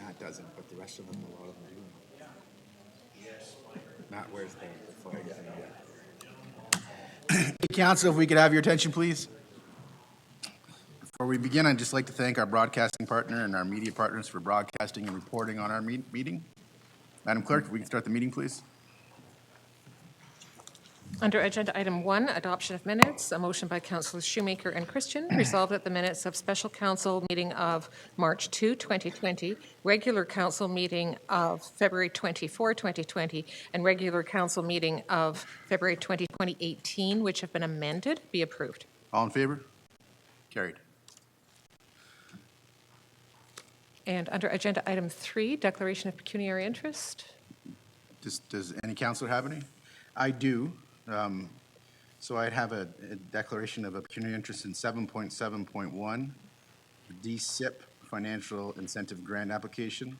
Matt doesn't, but the rest of them, a lot of them do. Matt wears the flag. Hey, Council, if we could have your attention, please. Before we begin, I'd just like to thank our broadcasting partner and our media partners for broadcasting and reporting on our meeting. Madam Clerk, if we can start the meeting, please. Under Agenda Item 1, Adoption of Minutes, a motion by Councillors Shoemaker and Christian, resolved that the minutes of Special Council meeting of March 2, 2020, regular Council meeting of February 24, 2020, and regular Council meeting of February 20, 2018, which have been amended, be approved. All in favor? Carried. And under Agenda Item 3, Declaration of Pecuniary Interest. Does any councillor have any? I do. So I'd have a declaration of a pecuniary interest in 7.7.1, DSIP Financial Incentive Grant Application.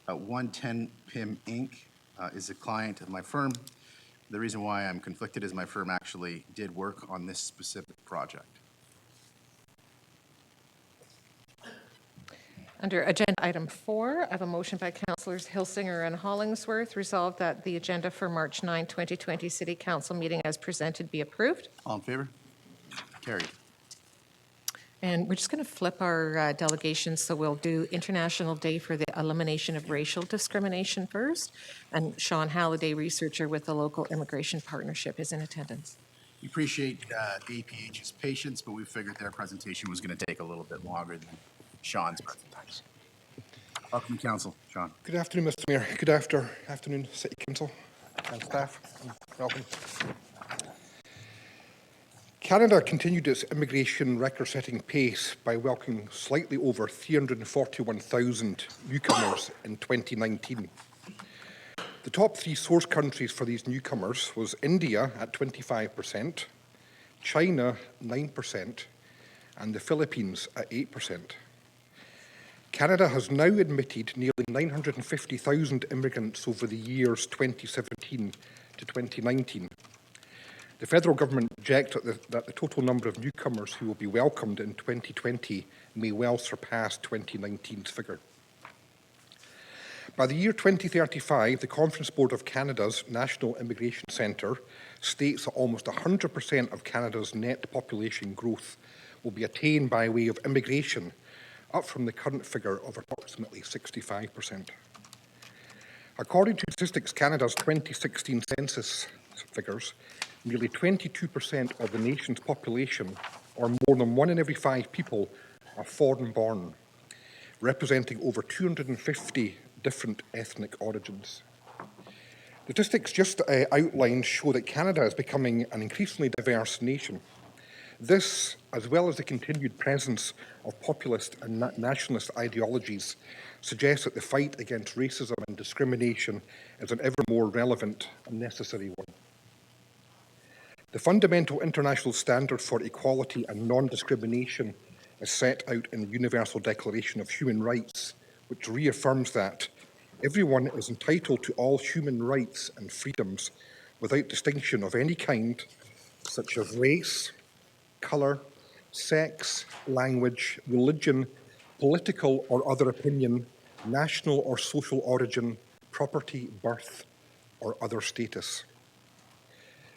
110 PIM Inc. Is a client of my firm. The reason why I'm conflicted is my firm actually did work on this specific project. Under Agenda Item 4, I have a motion by Councillors Hilsinger and Hollingsworth, resolved that the agenda for March 9, 2020 City Council meeting as presented be approved. All in favor? Carried. And we're just going to flip our delegations, so we'll do International Day for the Elimination of Racial Discrimination first, and Sean Halliday, researcher with the Local Immigration Partnership, is in attendance. We appreciate APH's patience, but we figured their presentation was going to take a little bit longer than Sean's presentation. Welcome, Council. Sean. Good afternoon, Mr. Mayor. Good afternoon, City Council and staff. Welcome. Canada continued its immigration record-setting pace by welcoming slightly over 341,000 newcomers in 2019. The top three source countries for these newcomers was India at 25%, China 9%, and the Philippines at 8%. Canada has now admitted nearly 950,000 immigrants over the years 2017 to 2019. The federal government projects that the total number of newcomers who will be welcomed in 2020 may well surpass 2019's figure. By the year 2035, the Conference Board of Canada's National Immigration Centre states that almost 100% of Canada's net population growth will be attained by way of immigration, up from the current figure of approximately 65%. According to Statistics Canada's 2016 census figures, nearly 22% of the nation's population, or more than 1 in every 5 people, are foreign-born, representing over 250 different ethnic origins. The statistics just outlined show that Canada is becoming an increasingly diverse nation. This, as well as the continued presence of populist and nationalist ideologies, suggests that the fight against racism and discrimination is an ever more relevant and necessary one. The fundamental international standard for equality and non-discrimination is set out in the Universal Declaration of Human Rights, which reaffirms that everyone is entitled to all human rights and freedoms without distinction of any kind, such as race, colour, sex, language, religion, political or other opinion, national or social origin, property, birth, or other status.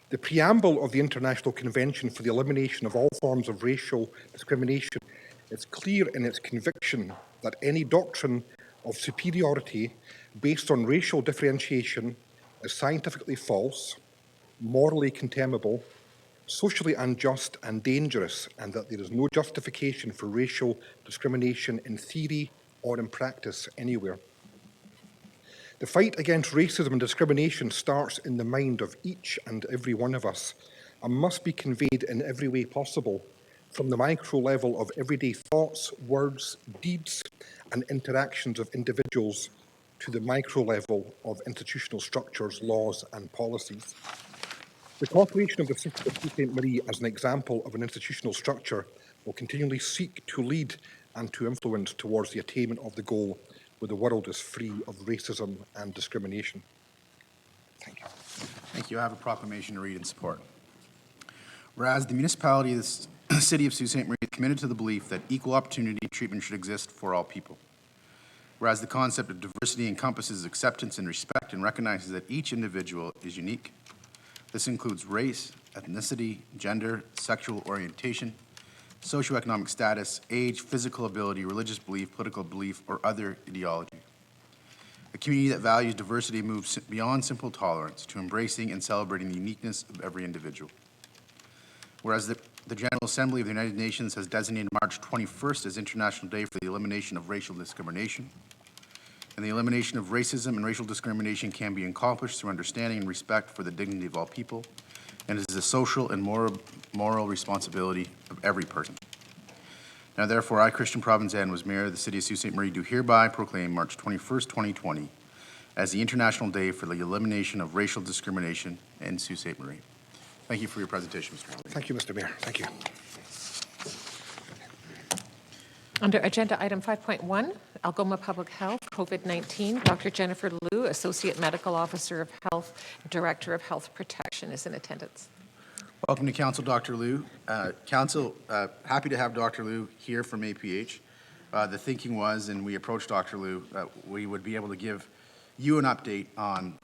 The preamble of the International Convention for the Elimination of All Forms of Racial Discrimination is clear in its conviction that any doctrine of superiority based on racial differentiation is scientifically false, morally contemnable, socially unjust and dangerous, and that there is no justification for racial discrimination in theory or in practice anywhere. The fight against racism and discrimination starts in the mind of each and every one of us and must be conveyed in every way possible, from the micro level of everyday thoughts, words, deeds, and interactions of individuals to the micro level of institutional structures, laws, and policies. The Corporation of the City of Sault Ste. Marie, as an example of an institutional structure, will continually seek to lead and to influence towards the attainment of the goal where the world is free of racism and discrimination. Thank you. Thank you. I have a proclamation to read in support. Whereas the municipality of the City of Sault Ste. Marie is committed to the belief that equal opportunity treatment should exist for all people. Whereas the concept of diversity encompasses acceptance and respect and recognizes that each individual is unique. This includes race, ethnicity, gender, sexual orientation, socioeconomic status, age, physical ability, religious belief, political belief, or other ideology. A community that values diversity moves beyond simple tolerance to embracing and celebrating the uniqueness of every individual. Whereas the General Assembly of the United Nations has designated March 21st as International Day for the Elimination of Racial Discrimination, and the elimination of racism and racial discrimination can be accomplished through understanding and respect for the dignity of all people, and is a social and moral responsibility of every person. Now therefore, I, Christian Provenzan, was Mayor of the City of Sault Ste. Marie, do hereby proclaim March 21st, 2020 as the International Day for the Elimination of Racial Discrimination in Sault Ste. Marie. Thank you for your presentation, Mr. Speaker. Thank you, Mr. Mayor. Thank you. Under Agenda Item 5.1, Algoma Public Health, COVID-19, Dr. Jennifer Liu, Associate Medical Officer of Health, Director of Health Protection, is in attendance. Welcome to Council, Dr. Liu. Council, happy to have Dr. Liu here from APH. The thinking was, and we approached Dr. Liu, we would be able to give you an update on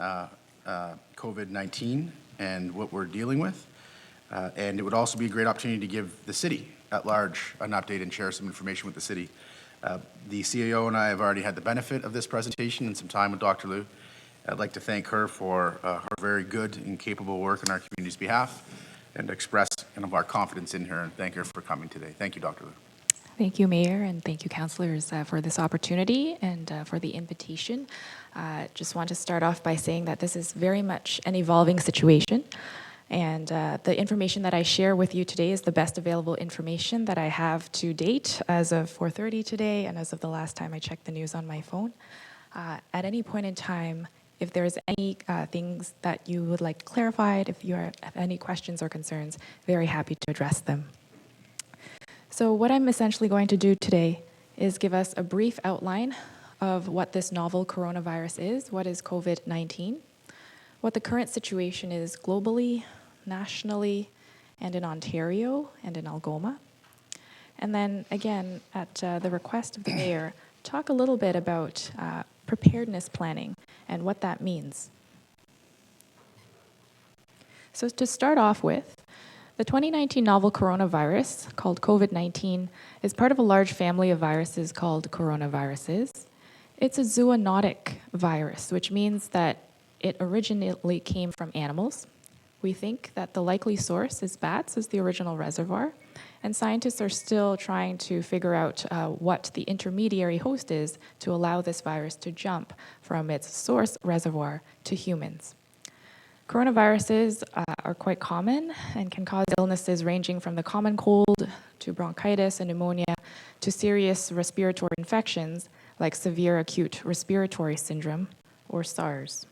COVID-19 and what we're dealing with. And it would also be a great opportunity to give the city at large an update and share some information with the city. The CAO and I have already had the benefit of this presentation and some time with Dr. Liu. I'd like to thank her for her very good and capable work on our community's behalf and express kind of our confidence in her and thank her for coming today. Thank you, Dr. Liu. Thank you, Mayor, and thank you, councillors, for this opportunity and for the invitation. Just want to start off by saying that this is very much an evolving situation, and the information that I share with you today is the best available information that I have to date as of 4:30 today and as of the last time I checked the news on my phone. At any point in time, if there's any things that you would like clarified, if you have any questions or concerns, very happy to address them. So what I'm essentially going to do today is give us a brief outline of what this novel coronavirus is, what is COVID-19, what the current situation is globally, nationally, and in Ontario and in Algoma. And then again, at the request of the Mayor, talk a little bit about preparedness planning and what that means. So to start off with, the 2019 novel coronavirus, called COVID-19, is part of a large family of viruses called coronaviruses. It's a zoonotic virus, which means that it originally came from animals. We think that the likely source is bats as the original reservoir, and scientists are still trying to figure out what the intermediary host is to allow this virus to jump from its source reservoir to humans. Coronaviruses are quite common and can cause illnesses ranging from the common cold to bronchitis and pneumonia to serious respiratory infections like severe acute respiratory syndrome or SARS.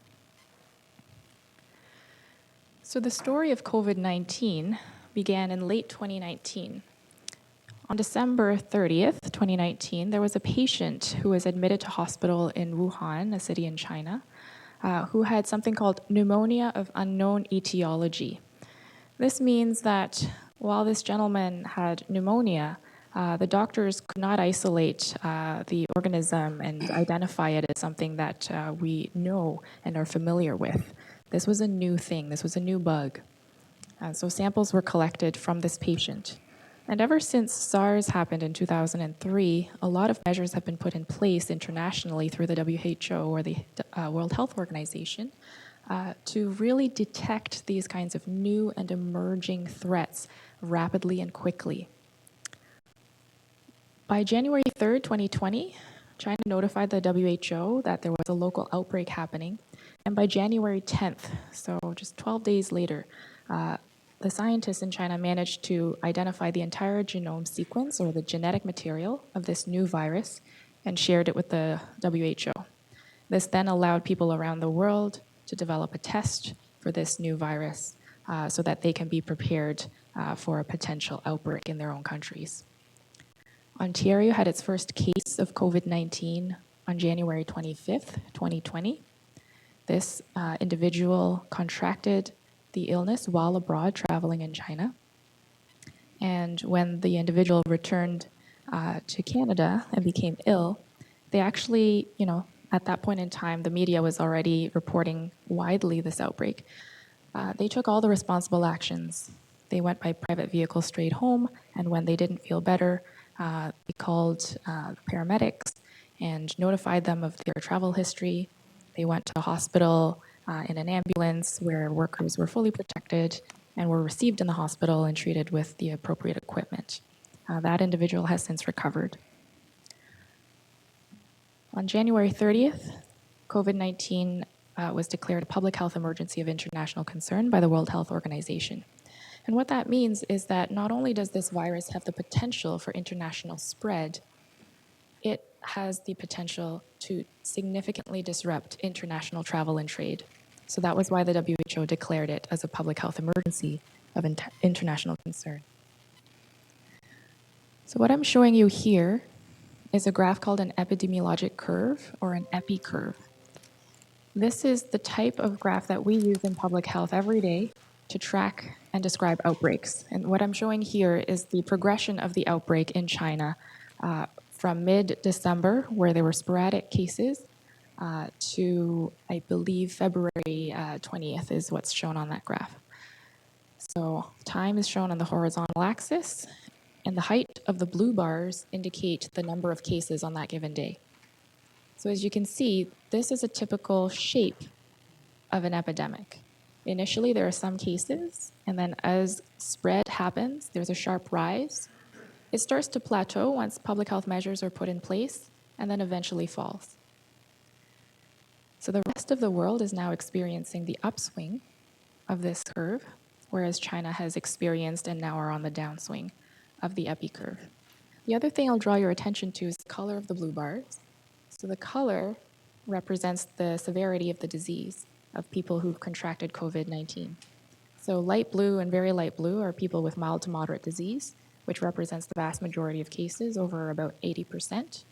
So the story of COVID-19 began in late 2019. On December 30th, 2019, there was a patient who was admitted to hospital in Wuhan, a city in China, who had something called pneumonia of unknown etiology. This means that while this gentleman had pneumonia, the doctors could not isolate the organism and identify it as something that we know and are familiar with. This was a new thing. This was a new bug. So samples were collected from this patient. And ever since SARS happened in 2003, a lot of measures have been put in place internationally through the WHO or the World Health Organization to really detect these kinds of new and emerging threats rapidly and quickly. By January 3rd, 2020, China notified the WHO that there was a local outbreak happening. And by January 10th, so just 12 days later, the scientists in China managed to identify the entire genome sequence or the genetic material of this new virus and shared it with the WHO. This then allowed people around the world to develop a test for this new virus so that they can be prepared for a potential outbreak in their own countries. Ontario had its first case of COVID-19 on January 25th, 2020. This individual contracted the illness while abroad traveling in China. And when the individual returned to Canada and became ill, they actually, at that point in time, the media was already reporting widely this outbreak. They took all the responsible actions. They went by private vehicle straight home, and when they didn't feel better, they called paramedics and notified them of their travel history. They went to a hospital in an ambulance where workers were fully protected and were received in the hospital and treated with the appropriate equipment. That individual has since recovered. On January 30th, COVID-19 was declared a public health emergency of international concern by the World Health Organization. And what that means is that not only does this virus have the potential for international spread, it has the potential to significantly disrupt international travel and trade. So that was why the WHO declared it as a public health emergency of international concern. So what I'm showing you here is a graph called an epidemiologic curve, or an epi curve. This is the type of graph that we use in public health every day to track and describe outbreaks. And what I'm showing here is the progression of the outbreak in China from mid-December, where there were sporadic cases, to, I believe, February 20th is what's shown on that graph. So time is shown on the horizontal axis, and the height of the blue bars indicate the number of cases on that given day. So as you can see, this is a typical shape of an epidemic. Initially, there are some cases, and then as spread happens, there's a sharp rise. It starts to plateau once public health measures are put in place, and then eventually falls. So the rest of the world is now experiencing the upswing of this curve, whereas China has experienced and now are on the downswing of the epi curve. The other thing I'll draw your attention to is the color of the blue bars. So the color represents the severity of the disease of people who've contracted COVID-19. So light blue and very light blue are people with mild to moderate disease, which represents the vast majority of cases, over about 80%.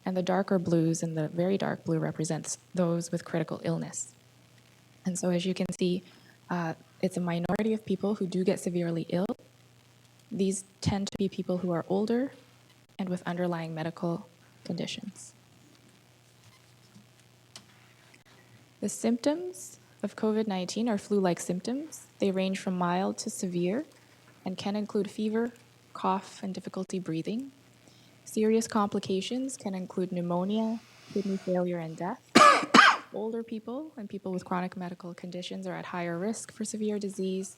And the darker blues and the very dark blue represents those with critical illness. And so as you can see, it's a minority of people who do get severely ill. These tend to be people who are older and with underlying medical conditions. The symptoms of COVID-19 are flu-like symptoms. They range from mild to severe and can include fever, cough, and difficulty breathing. Serious complications can include pneumonia, kidney failure, and death. Older people and people with chronic medical conditions are at higher risk for severe disease,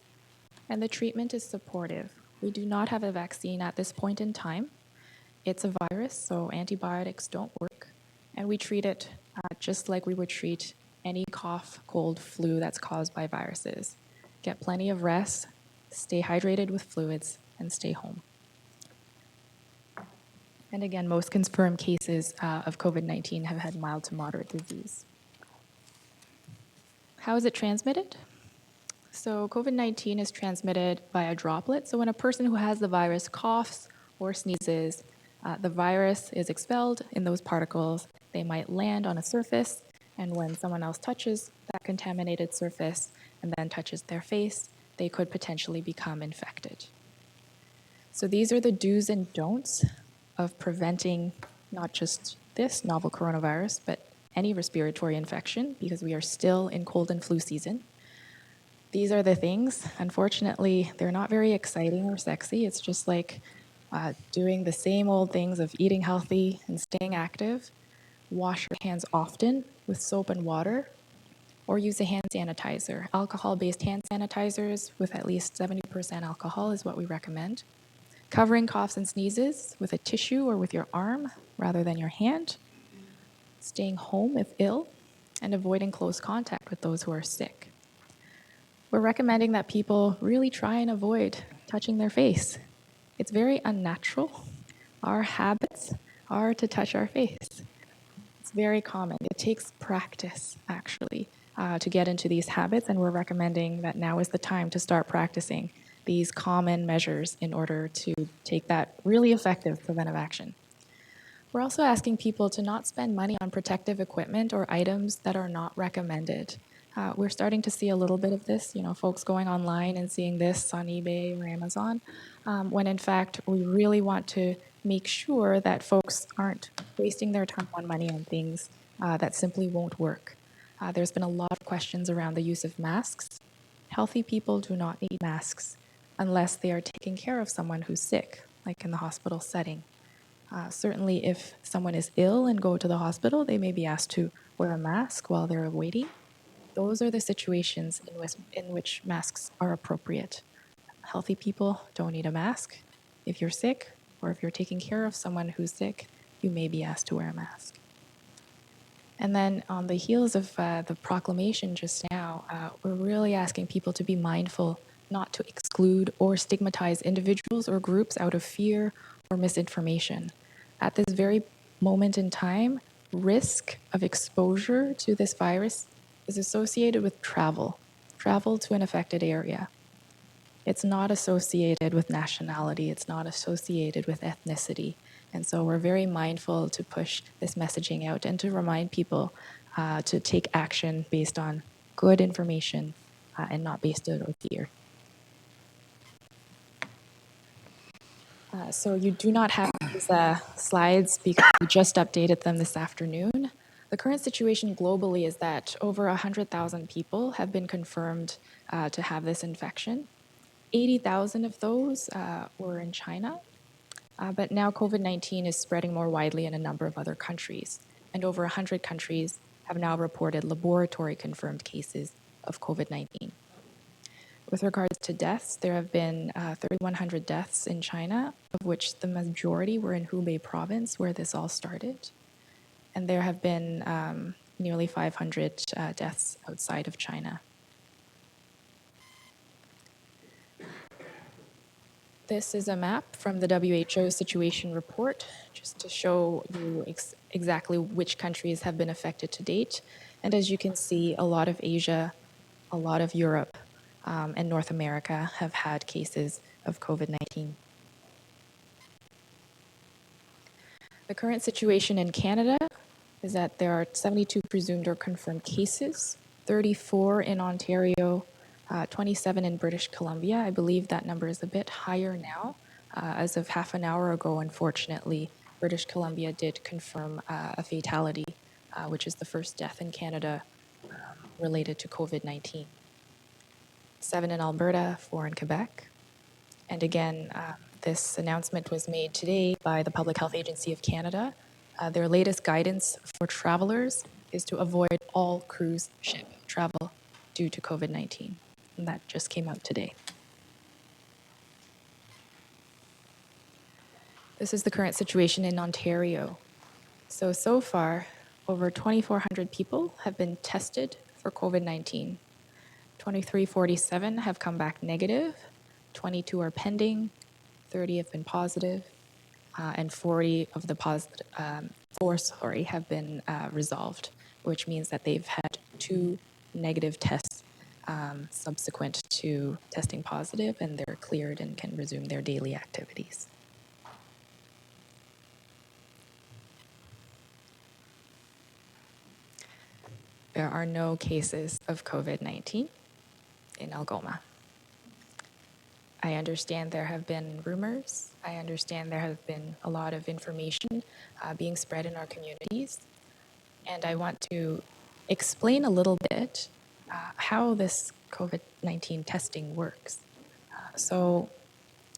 and the treatment is supportive. We do not have a vaccine at this point in time. It's a virus, so antibiotics don't work, and we treat it just like we would treat any cough, cold, flu that's caused by viruses. Get plenty of rest, stay hydrated with fluids, and stay home. And again, most confirmed cases of COVID-19 have had mild to moderate disease. How is it transmitted? So COVID-19 is transmitted via droplets. So when a person who has the virus coughs or sneezes, the virus is expelled in those particles. They might land on a surface, and when someone else touches that contaminated surface and then touches their face, they could potentially become infected. So these are the do's and don'ts of preventing not just this novel coronavirus, but any respiratory infection, because we are still in cold and flu season. These are the things. Unfortunately, they're not very exciting or sexy. It's just like doing the same old things of eating healthy and staying active. Wash your hands often with soap and water, or use a hand sanitizer. Alcohol-based hand sanitizers with at least 70% alcohol is what we recommend. Covering coughs and sneezes with a tissue or with your arm rather than your hand. Staying home if ill, and avoiding close contact with those who are sick. We're recommending that people really try and avoid touching their face. It's very unnatural. Our habits are to touch our face. It's very common. It takes practice, actually, to get into these habits, and we're recommending that now is the time to start practicing these common measures in order to take that really effective preventive action. We're also asking people to not spend money on protective equipment or items that are not recommended. We're starting to see a little bit of this, folks going online and seeing this on eBay or Amazon, when in fact we really want to make sure that folks aren't wasting their time on money on things that simply won't work. There's been a lot of questions around the use of masks. Healthy people do not need masks unless they are taking care of someone who's sick, like in the hospital setting. Certainly, if someone is ill and go to the hospital, they may be asked to wear a mask while they're waiting. Those are the situations in which masks are appropriate. Healthy people don't need a mask. If you're sick or if you're taking care of someone who's sick, you may be asked to wear a mask. And then on the heels of the proclamation just now, we're really asking people to be mindful not to exclude or stigmatize individuals or groups out of fear or misinformation. At this very moment in time, risk of exposure to this virus is associated with travel to an affected area. It's not associated with nationality, it's not associated with ethnicity. And so we're very mindful to push this messaging out and to remind people to take action based on good information and not based on fear. So you do not have these slides because we just updated them this afternoon. The current situation globally is that over 100,000 people have been confirmed to have this infection. 80,000 of those were in China, but now COVID-19 is spreading more widely in a number of other countries, and over 100 countries have now reported laboratory confirmed cases of COVID-19. With regards to deaths, there have been 3,100 deaths in China, of which the majority were in Hubei province, where this all started. And there have been nearly 500 deaths outside of China. This is a map from the WHO situation report, just to show you exactly which countries have been affected to date. And as you can see, a lot of Asia, a lot of Europe, and North America have had cases of COVID-19. The current situation in Canada is that there are 72 presumed or confirmed cases, 34 in Ontario, 27 in British Columbia. I believe that number is a bit higher now. As of half an hour ago, unfortunately, British Columbia did confirm a fatality, which is the first death in Canada related to COVID-19. 7 in Alberta, 4 in Quebec. And again, this announcement was made today by the Public Health Agency of Canada. Their latest guidance for travelers is to avoid all cruise ship travel due to COVID-19. And that just came out today. This is the current situation in Ontario. So far, over 2,400 people have been tested for COVID-19. 2,347 have come back negative, 22 are pending, 30 have been positive, and 40 of the have been resolved, which means that they've had 2 negative tests subsequent to testing positive, and they're cleared and can resume their daily activities. There are no cases of COVID-19 in Algoma. I understand there have been rumors. I understand there have been a lot of information being spread in our communities. And I want to explain a little bit how this COVID-19 testing works. So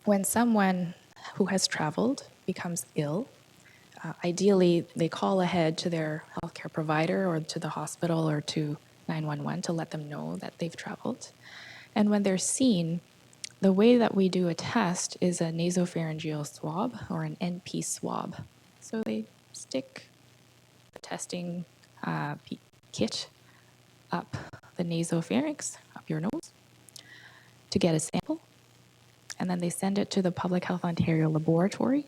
when someone who has traveled becomes ill, ideally they call ahead to their healthcare provider or to the hospital or to 911 to let them know that they've traveled. And when they're seen, the way that we do a test is a nasopharyngeal swab or an NP swab. So they stick the testing kit up the nasopharynx, up your nose, to get a sample. And then they send it to the Public Health Ontario laboratory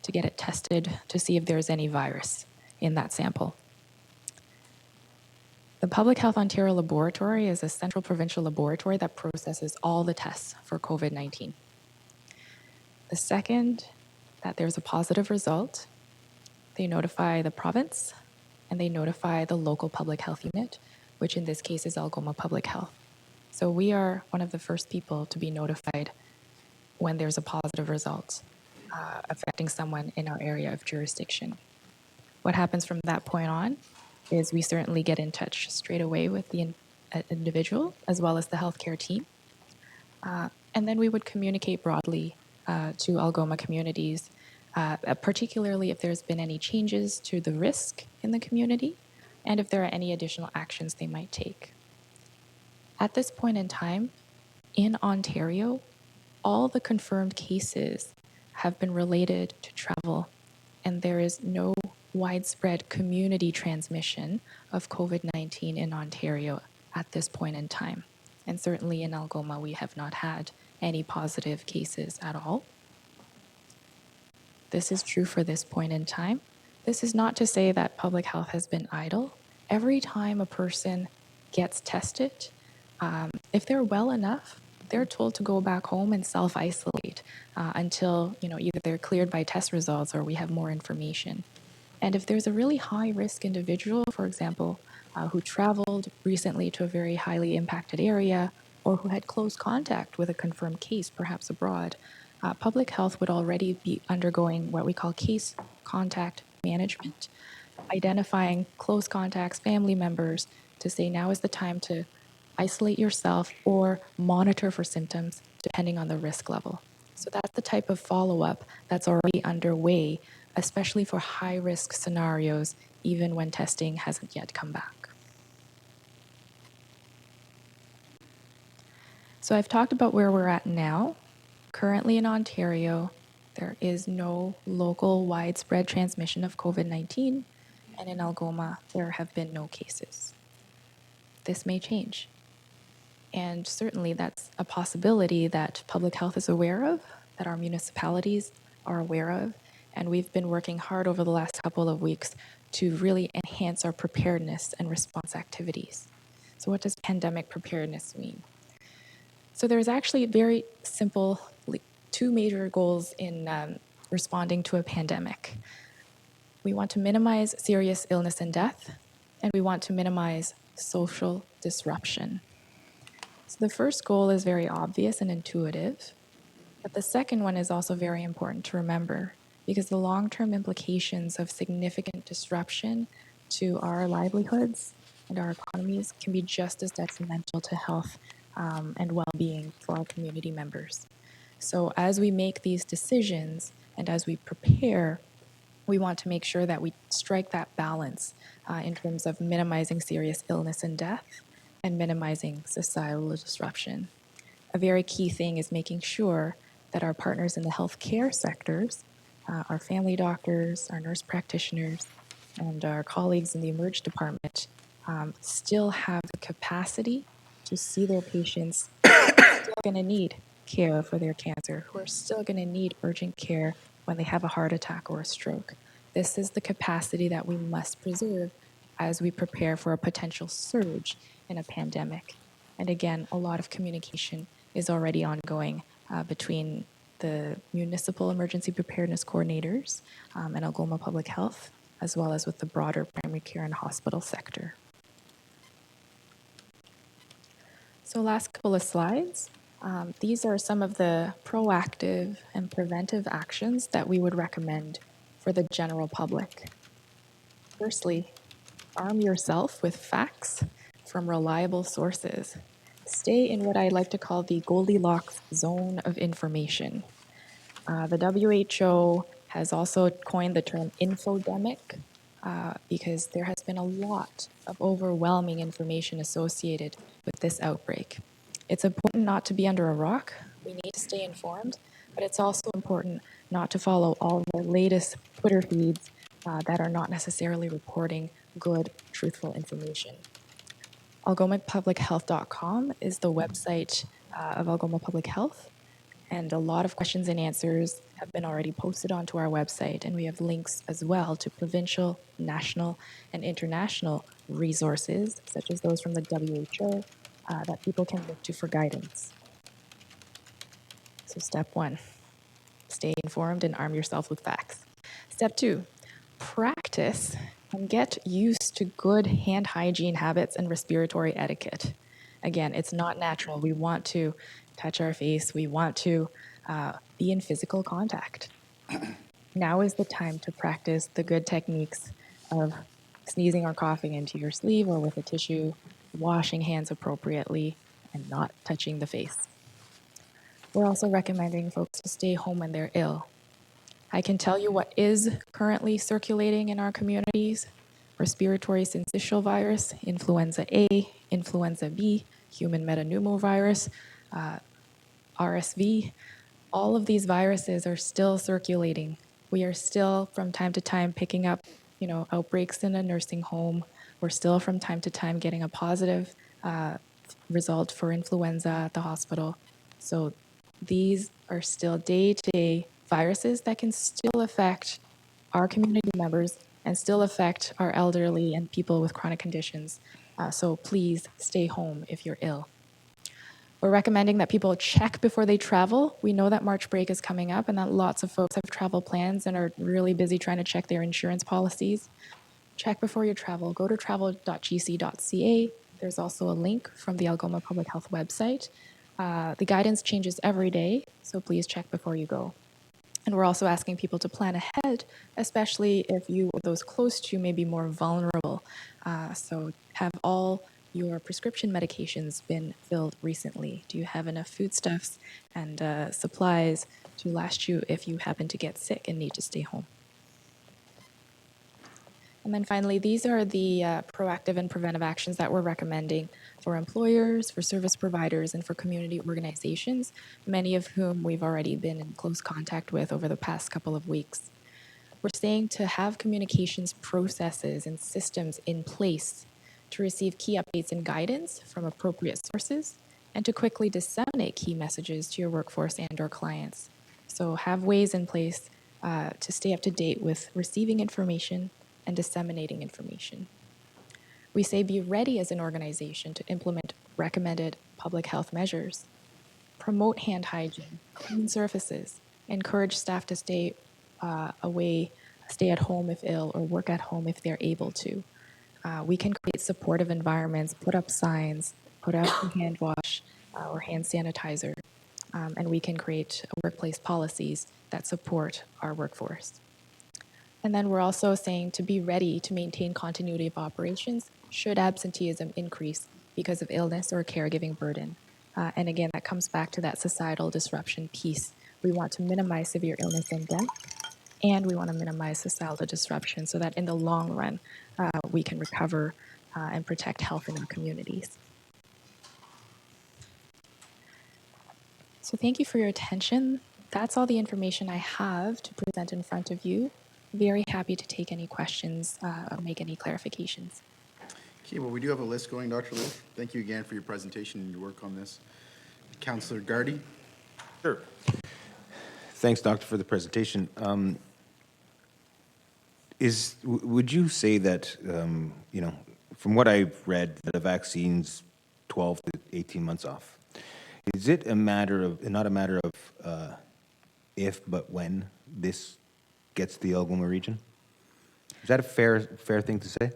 to get it tested to see if there's any virus in that sample. The Public Health Ontario Laboratory is a central provincial laboratory that processes all the tests for COVID-19. The second that there's a positive result, they notify the province and they notify the local public health unit, which in this case is Algoma Public Health. So we are one of the first people to be notified when there's a positive result affecting someone in our area of jurisdiction. What happens from that point on is we certainly get in touch straight away with the individual as well as the healthcare team. And then we would communicate broadly to Algoma communities, particularly if there's been any changes to the risk in the community and if there are any additional actions they might take. At this point in time, in Ontario, all the confirmed cases have been related to travel, and there is no widespread community transmission of COVID-19 in Ontario at this point in time. And certainly in Algoma, we have not had any positive cases at all. This is true for this point in time. This is not to say that public health has been idle. Every time a person gets tested, if they're well enough, they're told to go back home and self-isolate until either they're cleared by test results or we have more information. And if there's a really high-risk individual, for example, who traveled recently to a very highly impacted area or who had close contact with a confirmed case, perhaps abroad, public health would already be undergoing what we call case contact management, identifying close contacts, family members, to say now is the time to isolate yourself or monitor for symptoms depending on the risk level. So that's the type of follow-up that's already underway, especially for high-risk scenarios, even when testing hasn't yet come back. So I've talked about where we're at now. Currently in Ontario, there is no local widespread transmission of COVID-19, and in Algoma, there have been no cases. This may change. And certainly that's a possibility that public health is aware of, that our municipalities are aware of, and we've been working hard over the last couple of weeks to really enhance our preparedness and response activities. So what does pandemic preparedness mean? So there's actually very simple, two major goals in responding to a pandemic. We want to minimize serious illness and death, and we want to minimize social disruption. So the first goal is very obvious and intuitive, but the second one is also very important to remember because the long-term implications of significant disruption to our livelihoods and our economies can be just as detrimental to health and well-being for our community members. So as we make these decisions and as we prepare, we want to make sure that we strike that balance in terms of minimizing serious illness and death and minimizing societal disruption. A very key thing is making sure that our partners in the healthcare sectors, our family doctors, our nurse practitioners, and our colleagues in the emerge department still have the capacity to see their patients who are still going to need care for their cancer, who are still going to need urgent care when they have a heart attack or a stroke. This is the capacity that we must preserve as we prepare for a potential surge in a pandemic. And again, a lot of communication is already ongoing between the municipal emergency preparedness coordinators and Algoma Public Health, as well as with the broader primary care and hospital sector. So last couple of slides. These are some of the proactive and preventive actions that we would recommend for the general public. Firstly, arm yourself with facts from reliable sources. Stay in what I like to call the Goldilocks zone of information. The WHO has also coined the term infodemic because there has been a lot of overwhelming information associated with this outbreak. It's important not to be under a rock. We need to stay informed, but it's also important not to follow all the latest Twitter feeds that are not necessarily reporting good, truthful information. AlgomaPublicHealth.com is the website of Algoma Public Health, and a lot of questions and answers have been already posted onto our website, and we have links as well to provincial, national, and international resources, such as those from the WHO, that people can look to for guidance. So step one, stay informed and arm yourself with facts. Step two, practice and get used to good hand hygiene habits and respiratory etiquette. Again, it's not natural. We want to touch our face, we want to be in physical contact. Now is the time to practice the good techniques of sneezing or coughing into your sleeve or with a tissue, washing hands appropriately, and not touching the face. We're also recommending folks to stay home when they're ill. I can tell you what is currently circulating in our communities: respiratory syncytial virus, influenza A, influenza B, human metapneumovirus, RSV. All of these viruses are still circulating. We are still from time to time picking up, outbreaks in a nursing home. We're still from time to time getting a positive result for influenza at the hospital. So these are still day-to-day viruses that can still affect our community members and still affect our elderly and people with chronic conditions. So please stay home if you're ill. We're recommending that people check before they travel. We know that March break is coming up and that lots of folks have travel plans and are really busy trying to check their insurance policies. Check before you travel. Go to travel.gc.ca. There's also a link from the Algoma Public Health website. The guidance changes every day, so please check before you go. And we're also asking people to plan ahead, especially if you or those close to you may be more vulnerable. So have all your prescription medications been filled recently? Do you have enough foodstuffs and supplies to last you if you happen to get sick and need to stay home? And then finally, these are the proactive and preventive actions that we're recommending for employers, for service providers, and for community organizations, many of whom we've already been in close contact with over the past couple of weeks. We're saying to have communications processes and systems in place to receive key updates and guidance from appropriate sources, and to quickly disseminate key messages to your workforce and or clients. So have ways in place to stay up to date with receiving information and disseminating information. We say be ready as an organization to implement recommended public health measures, promote hand hygiene, clean surfaces, encourage staff to stay away, stay at home if ill, or work at home if they're able to. We can create supportive environments, put up signs, put out hand wash or hand sanitizer, and we can create workplace policies that support our workforce. And then we're also saying to be ready to maintain continuity of operations should absenteeism increase because of illness or caregiving burden. And again, that comes back to that societal disruption piece. We want to minimize severe illness and death, and we want to minimize societal disruption so that in the long run, we can recover and protect health in our communities. So thank you for your attention. That's all the information I have to present in front of you. Very happy to take any questions or make any clarifications. Okay, well, we do have a list going, Dr. Liu. Thank you again for your presentation and your work on this. Councillor Gardy? Sure. Thanks, Doctor, for the presentation. Would you say that, from what I've read, that a vaccine's 12 to 18 months off? Is it not a matter of if, but when this gets to the Algoma region? Is that a fair thing to say?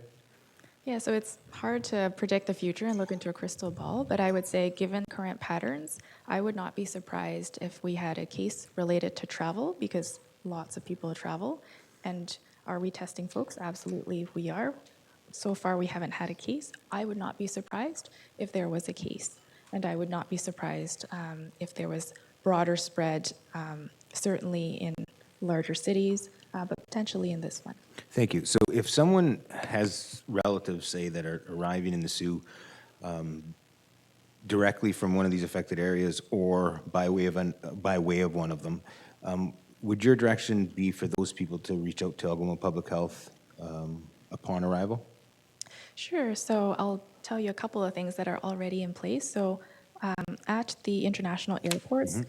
Yeah, so it's hard to predict the future and look into a crystal ball, but I would say given current patterns, I would not be surprised if we had a case related to travel, because lots of people travel. And are we testing folks? Absolutely, we are. So far, we haven't had a case. I would not be surprised if there was a case. And I would not be surprised if there was broader spread, certainly in larger cities, but potentially in this one. Thank you. So if someone has relatives, say, that are arriving in the Sioux directly from one of these affected areas or by way of one of them, would your direction be for those people to reach out to Algoma Public Health upon arrival? Sure. So I'll tell you a couple of things that are already in place. So at the international airports,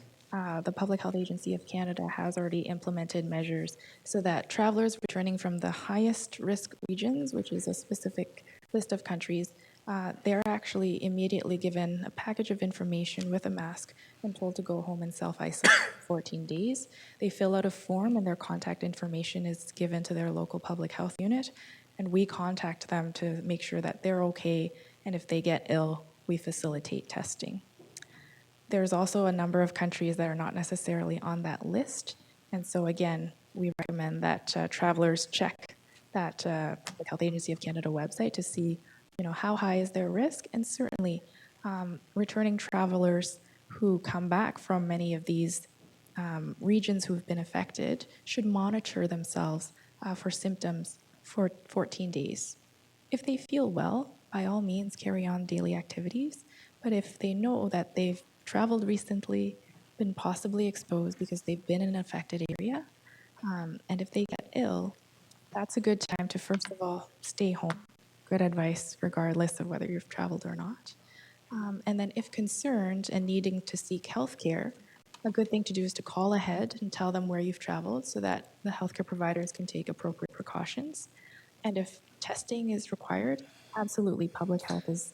the Public Health Agency of Canada has already implemented measures so that travelers returning from the highest risk regions, which is a specific list of countries, they're actually immediately given a package of information with a mask and told to go home and self-isolate for 14 days. They fill out a form and their contact information is given to their local public health unit. and we contact them to make sure that they're okay, and if they get ill, we facilitate testing. There's also a number of countries that are not necessarily on that list, and so again, we recommend that travelers check that Public Health Agency of Canada website to see, how high is their risk, and certainly returning travelers who come back from many of these regions who have been affected should monitor themselves for symptoms for 14 days. If they feel well, by all means, carry on daily activities. But if they know that they've traveled recently, been possibly exposed because they've been in an affected area, and if they get ill, that's a good time to, first of all, stay home. Good advice, regardless of whether you've traveled or not. And then, if concerned and needing to seek health care, a good thing to do is to call ahead and tell them where you've traveled so that the healthcare providers can take appropriate precautions. And if testing is required, absolutely, public health is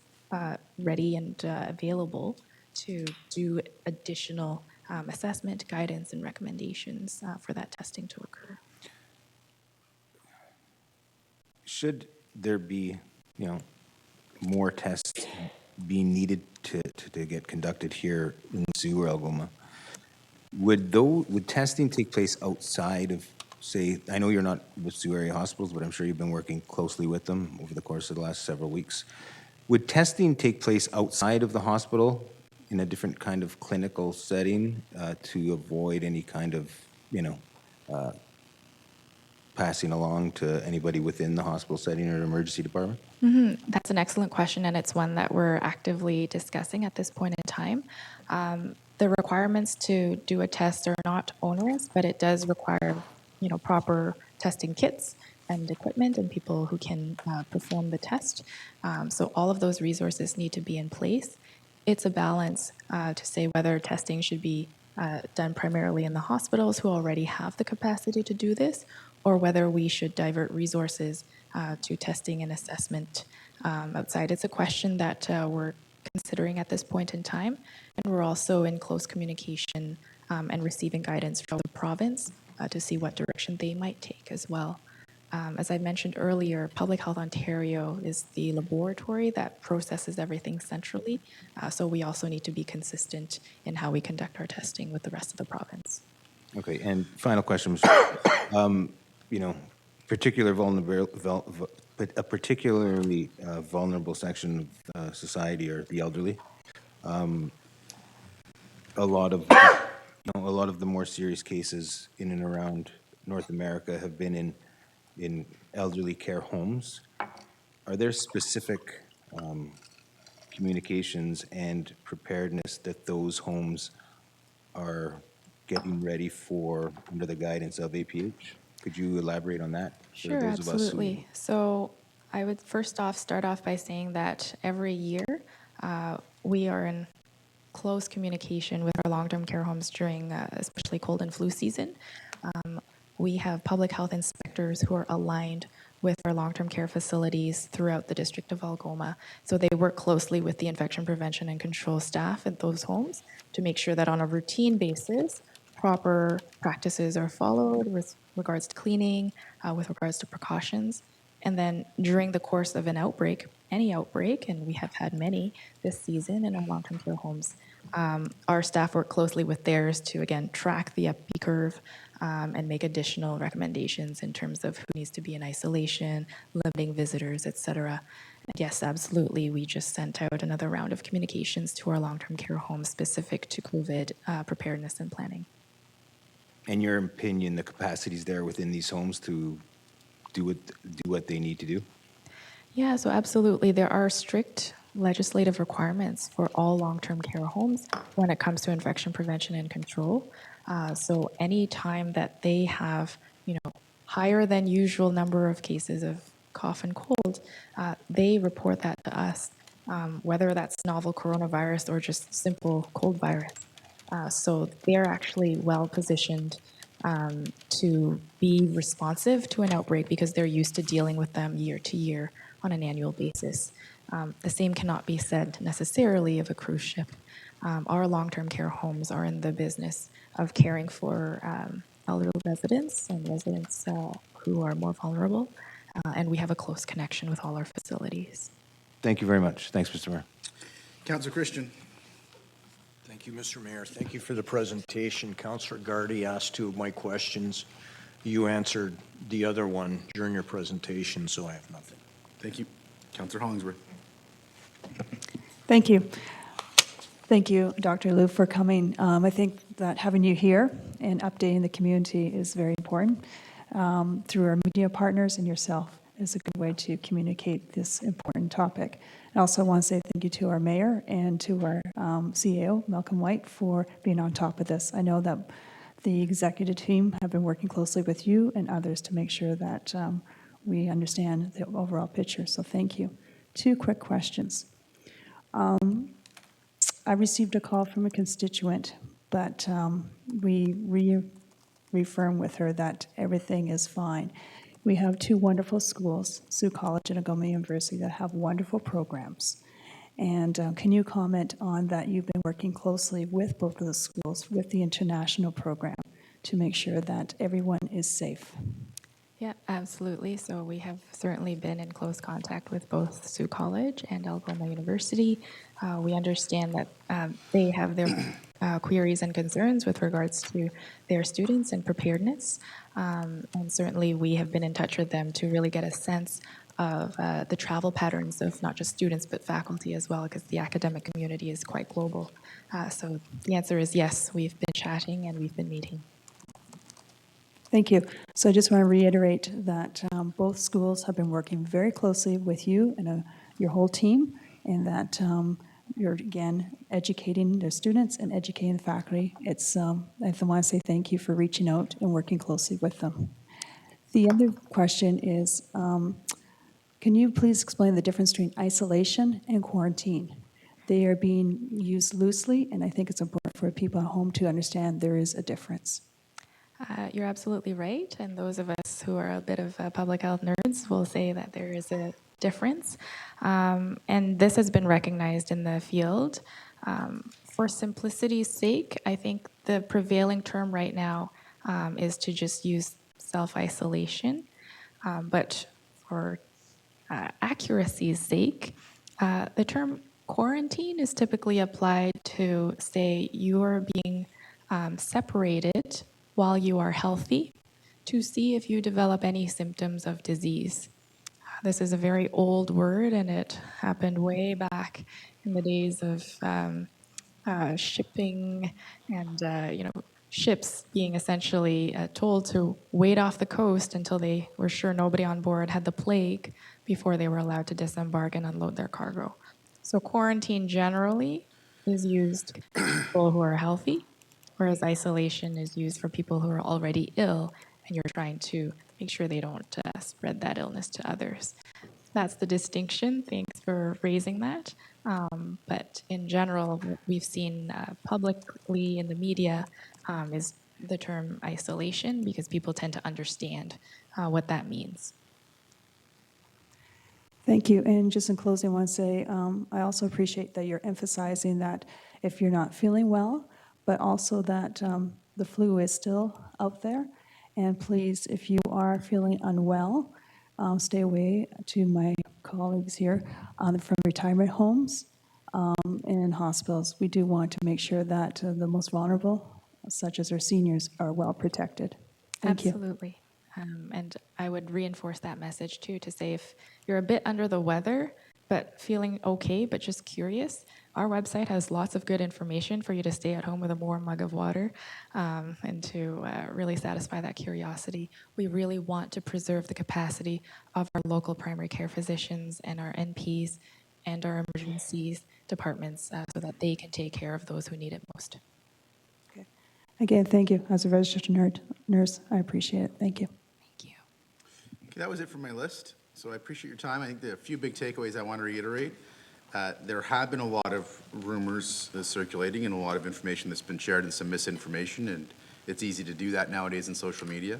ready and available to do additional assessment, guidance, and recommendations for that testing to occur. Should there be, more tests being needed to get conducted here in Sioux or Algoma, would testing take place outside of, say, I know you're not with Sioux area hospitals, but I'm sure you've been working closely with them over the course of the last several weeks. Would testing take place outside of the hospital in a different kind of clinical setting to avoid any kind of, passing along to anybody within the hospital setting or emergency department? That's an excellent question, and it's one that we're actively discussing at this point in time. The requirements to do a test are not onerous, but it does require, proper testing kits and equipment and people who can perform the test. So all of those resources need to be in place. It's a balance to say whether testing should be done primarily in the hospitals who already have the capacity to do this, or whether we should divert resources to testing and assessment outside. It's a question that we're considering at this point in time, and we're also in close communication and receiving guidance from the province to see what direction they might take as well. As I mentioned earlier, Public Health Ontario is the laboratory that processes everything centrally, so we also need to be consistent in how we conduct our testing with the rest of the province. Okay, and final question, Mr. A particularly vulnerable section of society are the elderly. A lot of the more serious cases in and around North America have been in elderly care homes. Are there specific communications and preparedness that those homes are getting ready for under the guidance of APH? Could you elaborate on that? For Sure, those of us who- absolutely. So I would first off start off by saying that every year we are in close communication with our long-term care homes during especially cold and flu season. We have public health inspectors who are aligned with our long-term care facilities throughout the District of Algoma. So they work closely with the infection prevention and control staff at those homes to make sure that on a routine basis, proper practices are followed with regards to cleaning, with regards to precautions. And then during the course of an outbreak, any outbreak, and we have had many this season in our long-term care homes, our staff work closely with theirs to, again, track the epi curve and make additional recommendations in terms of who needs to be in isolation, limiting visitors, et cetera. And yes, absolutely, we just sent out another round of communications to our long-term care homes specific to COVID preparedness and planning. In your opinion, the capacities there within these homes to do what they need to do? Yeah, so absolutely. There are strict legislative requirements for all long-term care homes when it comes to infection prevention and control. So any time that they have, higher than usual number of cases of cough and cold, they report that to us, whether that's novel coronavirus or just simple cold virus. So they're actually well positioned to be responsive to an outbreak because they're used to dealing with them year to year on an annual basis. The same cannot be said necessarily of a cruise ship. Our long-term care homes are in the business of caring for elderly residents and residents who are more vulnerable. and we have a close connection with all our facilities. Thank you very much. Thanks, Mr. Mayor. Councillor Christian. Thank you, Mr. Mayor. Thank you for the presentation. Councillor Gardy asked two of my questions. You answered the other one during your presentation, so I have nothing. Thank you. Councillor Hollingsworth. Thank you. Thank you, Dr. Liu, for coming. I think that having you here and updating the community is very important. Through our media partners and yourself is a good way to communicate this important topic. I also want to say thank you to our mayor and to our CEO, Malcolm White, for being on top of this. I know that the executive team have been working closely with you and others to make sure that we understand the overall picture, so thank you. Two quick questions. I received a call from a constituent, but we reaffirmed with her that everything is fine. We have two wonderful schools, Sault College and Algoma University, that have wonderful programs. And can you comment on that you've been working closely with both of the schools, with the international program, to make sure that everyone is safe? Yeah, absolutely. So we have certainly been in close contact with both Sault College and Algoma University. We understand that they have their queries and concerns with regards to their students and preparedness. And certainly we have been in touch with them to really get a sense of the travel patterns of not just students but faculty as well, because the academic community is quite global. So the answer is yes, we've been chatting and we've been meeting. Thank you. So I just want to reiterate that both schools have been working very closely with you and your whole team, and that you're, again, educating their students and educating the faculty. I want to say thank you for reaching out and working closely with them. The other question is, can you please explain the difference between isolation and quarantine? They are being used loosely, and I think it's important for people at home to understand there is a difference. You're absolutely right, and those of us who are a bit of public health nerds will say that there is a difference, and this has been recognized in the field. For simplicity's sake, I think the prevailing term right now is to just use self-isolation, but for accuracy's sake, the term quarantine is typically applied to say you are being separated while you are healthy to see if you develop any symptoms of disease. This is a very old word, and it happened way back in the days of shipping and ships being essentially told to wait off the coast until they were sure nobody on board had the plague before they were allowed to disembark and unload their cargo. So quarantine generally is used for people who are healthy, whereas isolation is used for people who are already ill and you're trying to make sure they don't spread that illness to others. That's the distinction. Thanks for raising that. But in general, what we've seen publicly in the media is the term isolation, because people tend to understand what that means. Thank you. And just in closing, I want to say I also appreciate that you're emphasizing that if you're not feeling well, but also that the flu is still out there. And please, if you are feeling unwell, stay away to my colleagues here from retirement homes and hospitals. We do want to make sure that the most vulnerable, such as our seniors, are well protected. Thank you. Absolutely. And I would reinforce that message too, to say if you're a bit under the weather, but feeling okay, but just curious, our website has lots of good information for you to stay at home with a warm mug of water and to really satisfy that curiosity. We really want to preserve the capacity of our local primary care physicians and our NPs and our emergencies departments so that they can take care of those who need it most. Okay. Again, thank you. As a registered nurse, I appreciate it. Thank you. Thank you. Okay, that was it for my list. So I appreciate your time. I think there are a few big takeaways I want to reiterate. There have been a lot of rumors circulating and a lot of information that's been shared and some misinformation, and it's easy to do that nowadays in social media.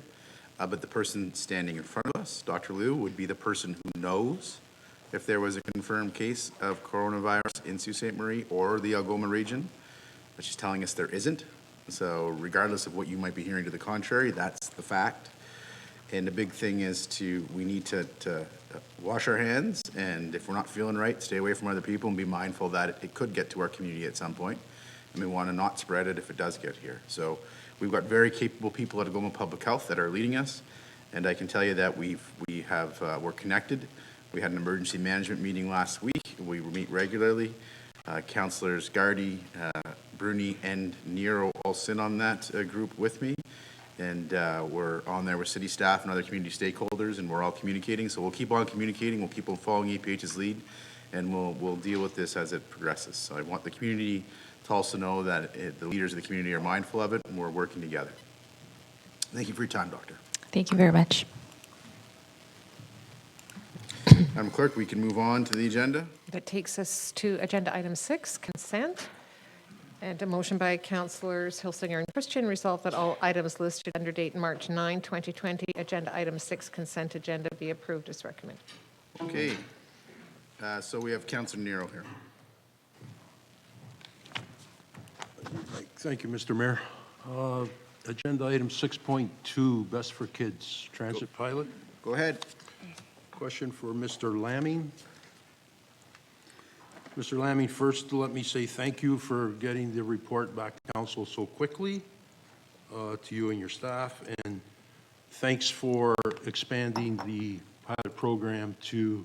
But the person standing in front of us, Dr. Liu, would be the person who knows if there was a confirmed case of coronavirus in Sault Ste. Marie or the Algoma region, but she's telling us there isn't. So regardless of what you might be hearing to the contrary, that's the fact. And the big thing is we need to wash our hands, and if we're not feeling right, stay away from other people and be mindful that it could get to our community at some point, and we want to not spread it if it does get here. So we've got very capable people at Algoma Public Health that are leading us, and I can tell you that we're connected. We had an emergency management meeting last week. We meet regularly. Councillors Gardy, Bruni, and Nero all sit on that group with me. And we're on there with city staff and other community stakeholders, and we're all communicating. So we'll keep on communicating. We'll keep on following APH's lead, and we'll deal with this as it progresses. So I want the community to also know that the leaders of the community are mindful of it, and we're working together. Thank you for your time, Doctor. Thank you very much. Madam Clerk, we can move on to the agenda. That takes us to agenda item 6, consent. And a motion by Councillors Hilsinger and Christian, resolve that all items listed under date March 9, 2020, agenda item 6, consent agenda, be approved as recommended. Okay. So we have Councillor Nero here. Thank you, Mr. Mayor. Agenda item 6.2, Best for Kids Transit Pilot. Go ahead. Question for Mr. Lamming. Mr. Lamming, first let me say thank you for getting the report back to council so quickly, to you and your staff, and thanks for expanding the pilot program to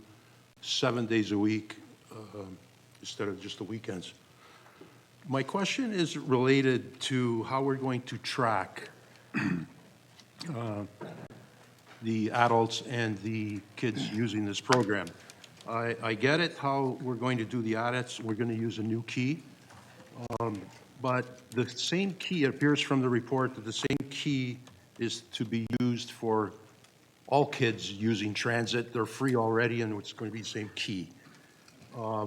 7 days a week instead of just the weekends. My question is related to how we're going to track the adults and the kids using this program. I get it, how we're going to do the audits. We're going to use a new key. But the same key, it appears from the report that the same key is to be used for all kids using transit. They're free already, and it's going to be the same key.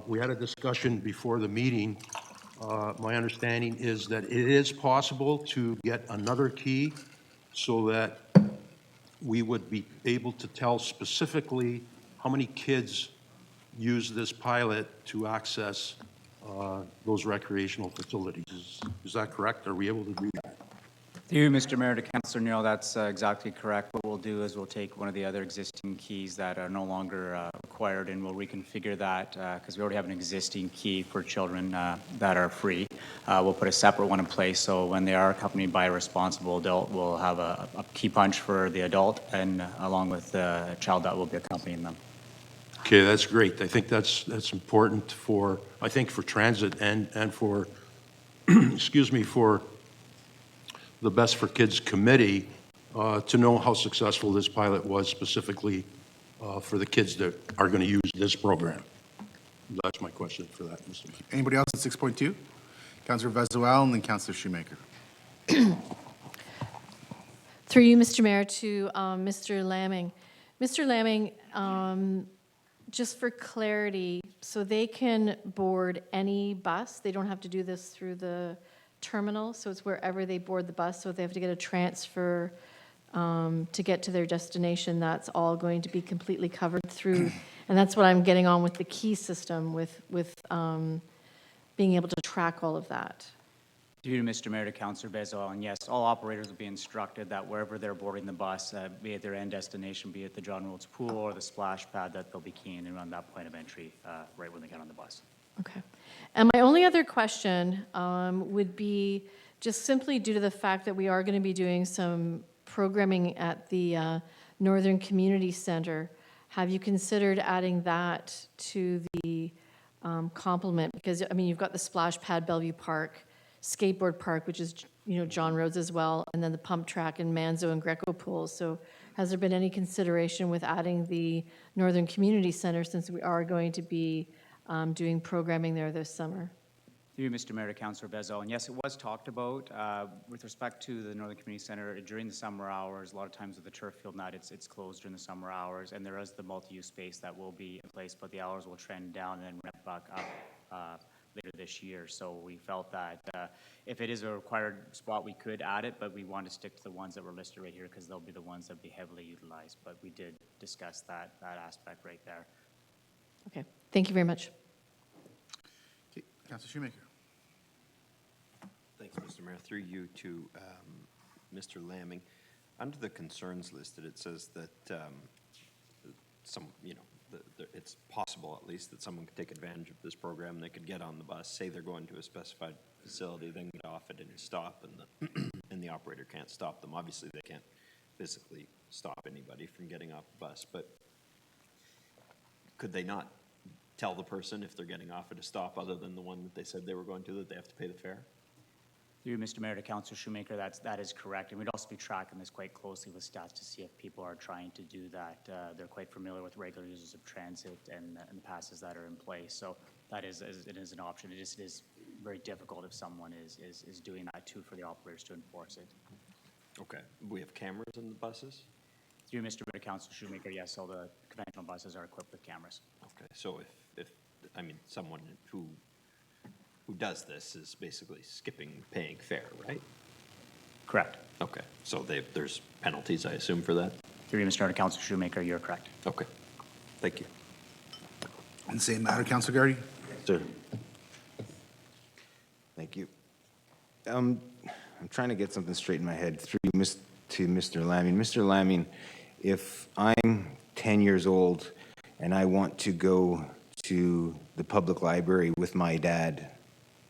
We had a discussion before the meeting. My understanding is that it is possible to get another key so that we would be able to tell specifically how many kids use this pilot to access those recreational facilities. Is that correct? Are we able to do that? Through you, Mr. Mayor, to Councillor Nero, that's exactly correct. What we'll do is we'll take one of the other existing keys that are no longer required, and we'll reconfigure that because we already have an existing key for children that are free. We'll put a separate one in place, so when they are accompanied by a responsible adult, we'll have a key punch for the adult and along with the child that will be accompanying them. Okay, that's great. I think that's important for transit and for, excuse me, for the Best for Kids Committee to know how successful this pilot was specifically for the kids that are going to use this program. That's my question for that, Mr. Mayor. Anybody else at 6.2? Councillor Vezuel and then Councillor Shoemaker. Through you, Mr. Mayor, to Mr. Lamming. Mr. Lamming, just for clarity, so they can board any bus? They don't have to do this through the terminal, so it's wherever they board the bus, so if they have to get a transfer to get to their destination, that's all going to be completely covered through, and that's what I'm getting on with the key system, with being able to track all of that. Through you, Mr. Mayor, to Councillor Bezel, and yes, all operators will be instructed that wherever they're boarding the bus, be it their end destination, be it the John Rhodes Pool or the splash pad, that they'll be keying in around that point of entry right when they get on the bus. Okay. And my only other question would be just simply due to the fact that we are going to be doing some programming at the Northern Community Center. Have you considered adding that to the complement? Because, I mean, you've got the splash pad, Bellevue Park, skateboard park, which is, you know, John Rhodes as well, and then the pump track and Manzo and Greco pools. So has there been any consideration with adding the Northern Community Center since we are going to be doing programming there this summer? Through you, Mr. Mayor, to Councillor Bezel, and yes, it was talked about with respect to the Northern Community Center during the summer hours. A lot of times with the turf field net, it's closed during the summer hours, and there is the multi-use space that will be in place, but the hours will trend down and then ramp back up later this year. So we felt that if it is a required spot, we could add it, but we want to stick to the ones that were listed right here because they'll be the ones that will be heavily utilized. But we did discuss that aspect right there. Okay. Thank you very much. Okay, Councillor Shoemaker. Thanks, Mr. Mayor. Through you to Mr. Lamming. Under the concerns listed, it says that it's possible at least that someone could take advantage of this program. They could get on the bus, say they're going to a specified facility, then get off at any stop, and and the operator can't stop them. Obviously, they can't physically stop anybody from getting off the bus, but could they not tell the person if they're getting off at a stop other than the one that they said they were going to, that they have to pay the fare? Through Mr. Mayor to Councilor Shoemaker, that is correct. And we'd also be tracking this quite closely with stats to see if people are trying to do that. They're quite familiar with regular users of transit and the passes that are in place. So that is an option. It is very difficult if someone is doing that too for the operators to enforce it. Okay. We have cameras in the buses? Through Mr. Mayor to Councilor Shoemaker, yes, all the conventional buses are equipped with cameras. Okay, so if someone who does this is basically skipping paying fare, right? Correct. Okay, so there's penalties, I assume, for that? Through Mr. Mayor to Councilor Shoemaker, you're correct. Okay, thank you. On the same matter, Councilor Gardy? Sir. Thank you. I'm trying to get something straight in my head to Mr. Laming. Mr. Laming, if I'm 10 years old and I want to go to the public library with my dad,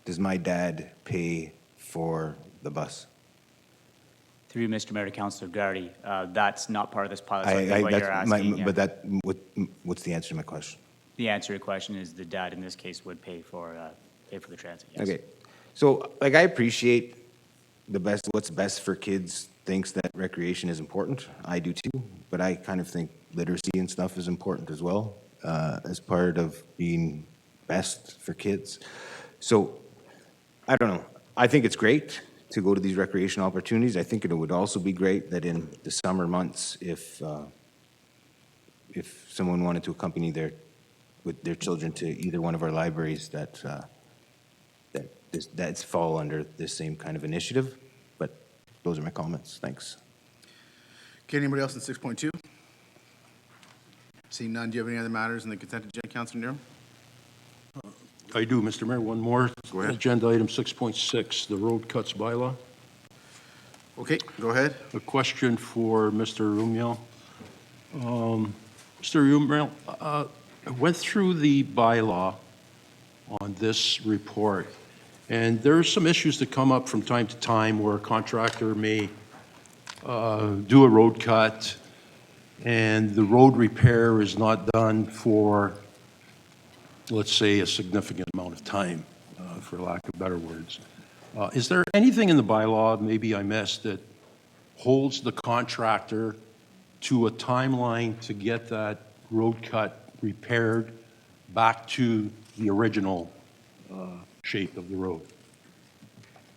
does my dad pay for the bus? Through Mr. Mayor to Councilor Gardy, that's not part of this pilot. So I think what you're asking, What's the answer to my question? the answer to your question is the dad in this case would pay for the transit. Yes. Okay, so I appreciate what's best for kids thinks that recreation is important. I do too, but I kind of think literacy and stuff is important as well, as part of being best for kids. So I don't know. I think it's great to go to these recreational opportunities. I think it would also be great that in the summer months, if someone wanted to accompany their children to either one of our libraries, that's fall under this same kind of initiative. But those are my comments. Thanks. Okay, anybody else in 6.2? Seeing none, do you have any other matters in the consent agenda, Councilor Nero? I do, Mr. Mayor, one more. Go ahead. Agenda item 6.6, the road cuts bylaw. Okay, go ahead. A question for Mr. Rumiel. Mr. Rumiel, I went through the bylaw on this report, and there are some issues that come up from time to time where a contractor may do a road cut, and the road repair is not done for, let's say, a significant amount of time, for lack of better words. Is there anything in the bylaw, maybe I missed, that holds the contractor to a timeline to get that road cut repaired back to the original shape of the road?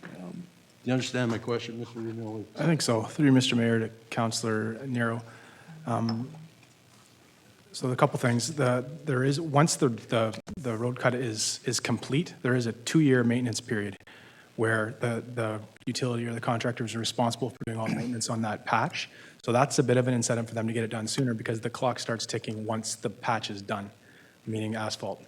Do you understand my question, Mr. Renilla? I think so. Through Mr. Mayor to Councillor Nero. So a couple things. There is, once the road cut is complete, there is a 2-year maintenance period where the utility or the contractor is responsible for doing all the maintenance on that patch. So that's a bit of an incentive for them to get it done sooner because the clock starts ticking once the patch is done, meaning asphalt.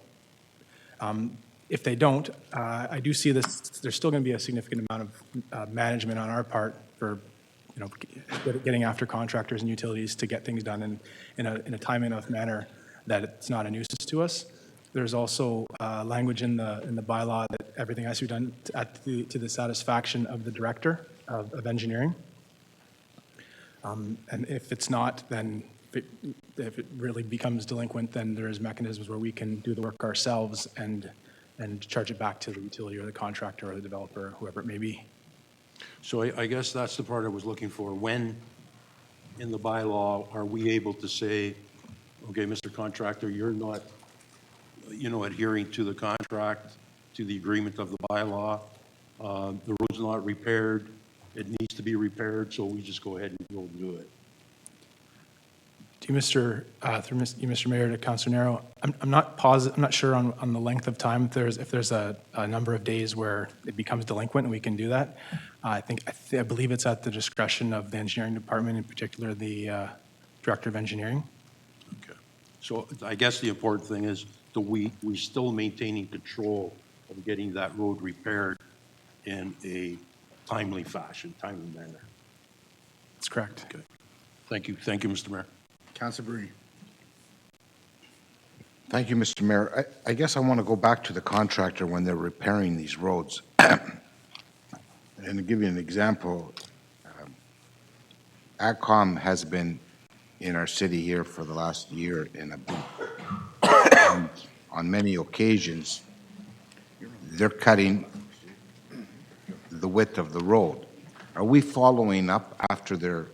If they don't, I do see this, there's still going to be a significant amount of management on our part for getting after contractors and utilities to get things done in a timely enough manner that it's not a nuisance to us. There's also language in the bylaw that everything has to be done to the satisfaction of the director of engineering. And if it's not, then if it really becomes delinquent, then there's mechanisms where we can do the work ourselves and charge it back to the utility or the contractor or the developer, whoever it may be. So I guess that's the part I was looking for. When in the bylaw are we able to say, okay, Mr. Contractor, you're not, adhering to the contract, to the agreement of the bylaw. The road's not repaired. It needs to be repaired, so we just go ahead and go do it. To you, Mr. Mayor, to Councilor Nero, I'm not positive, I'm not sure on the length of time. If there's a number of days where it becomes delinquent and we can do that, I believe it's at the discretion of the engineering department, in particular the director of engineering. Okay. So I guess the important thing is that we still maintaining control of getting that road repaired in a timely fashion, timely manner. That's correct. Okay. Thank you, Mr. Mayor. Councilor Bruni. Thank you, Mr. Mayor. I guess I want to go back to the contractor when they're repairing these roads. And to give you an example, AgCom has been in our city here for the last year in a boot. And on many occasions, they're cutting the width of the road. Are we following up after they're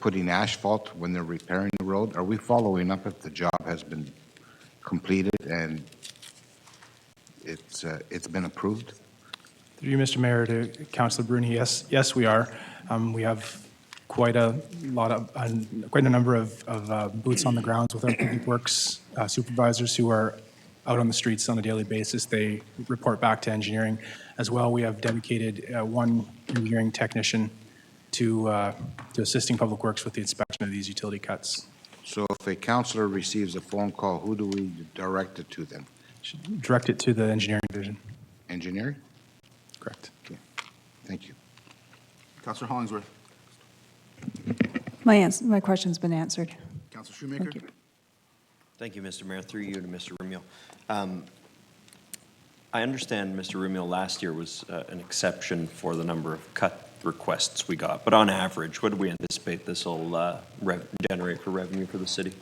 putting asphalt when they're repairing the road? Are we following up if the job has been completed and it's been approved? Through you, Mr. Mayor, to Councillor Bruni, yes, we are. We have quite a number of boots on the grounds with our public works supervisors who are out on the streets on a daily basis. They report back to engineering. As well, we have dedicated one engineering technician to assisting public works with the inspection of these utility cuts. So if a councillor receives a phone call, who do we direct it to then? Direct it to the engineering division. Engineering? Correct. Okay, thank you. Councilor Hollingsworth. My question's been answered. Councilor Shoemaker. Thank you. Thank you, Mr. Mayor. Through you to Mr. Rumio. I understand, Mr. Rumio, last year was an exception for the number of cut requests we got, but on average, what do we anticipate this will generate for revenue for the city?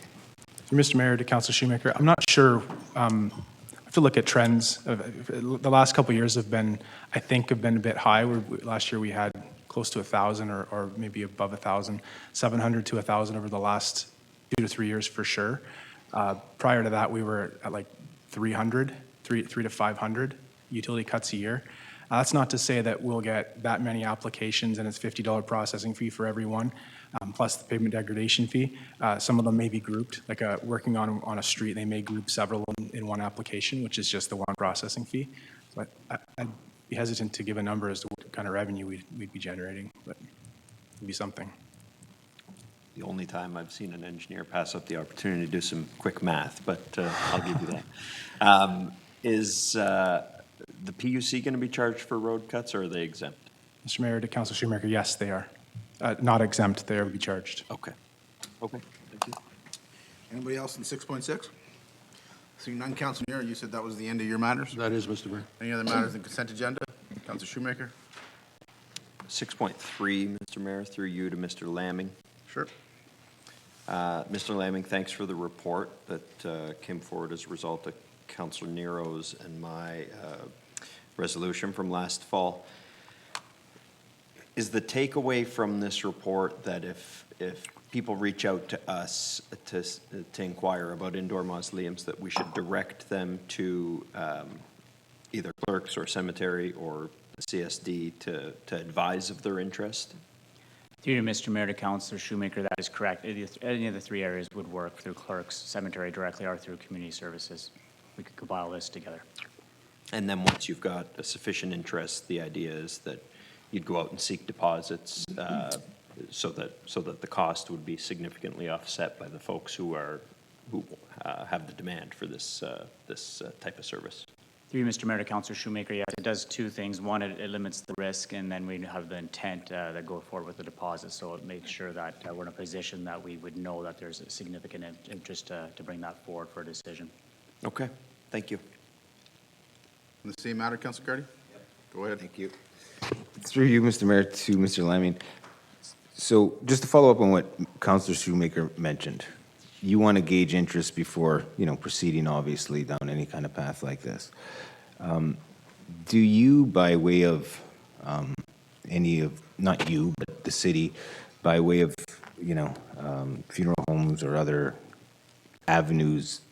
Through Mr. Mayor to Councilor Shoemaker, I'm not sure. I have to look at trends. The last couple of years have been a bit high. Last year we had close to 1,000 or maybe above 1,000, 700 to 1,000 over the last 2 to 3 years for sure. Prior to that, we were at like 3 to 500 utility cuts a year. That's not to say that we'll get that many applications and it's $50 processing fee for every one, plus the pavement degradation fee. Some of them may be grouped, like working on a street, they may group several in one application, which is just the one processing fee. But I'd be hesitant to give a number as to what kind of revenue we'd be generating, but it'd be something. The only time I've seen an engineer pass up the opportunity to do some quick math, but I'll give you that. Is the PUC going to be charged for road cuts, or are they exempt? Mr. Mayor, to Councilor Shoemaker, yes, they are. Not exempt, they will be charged. Okay. Okay, thank you. Anybody else in 6.6? Seeing none, Councilor Neer, you said that was the end of your matters? That is, Mr. Mayor. Any other matters in consent agenda? Councilor Shoemaker? 6.3, Mr. Mayor, through you to Mr. Lamming. Sure. Mr. Lamming, thanks for the report that came forward as a result of Councilor Nero's and my resolution from last fall. Is the takeaway from this report that if people reach out to us to inquire about indoor mausoleums, that we should direct them to either clerks or cemetery or CSD to advise of their interest? Through you, Mr. Mayor, to Councilor Shoemaker, that is correct. Any of the three areas would work through clerks, cemetery directly, or through community services. We could compile this together. And then once you've got a sufficient interest, the idea is that you'd go out and seek deposits so that the cost would be significantly offset by the folks who have the demand for this type of service. Through you, Mr. Mayor, to Councilor Shoemaker, yes, it does two things. One, it limits the risk, and then we have the intent that go forward with the deposit, so it makes sure that we're in a position that we would know that there's a significant interest to bring that forward for a decision. Okay, thank you. On the same matter, Councilor Cardy? Yep. Go ahead. Thank you. Through you, Mr. Mayor, to Mr. Lamming. So just to follow up on what Councilor Shoemaker mentioned, you want to gauge interest before, proceeding obviously down any kind of path like this. Do you, by way of not you, but the city, by way of, funeral homes or other avenues,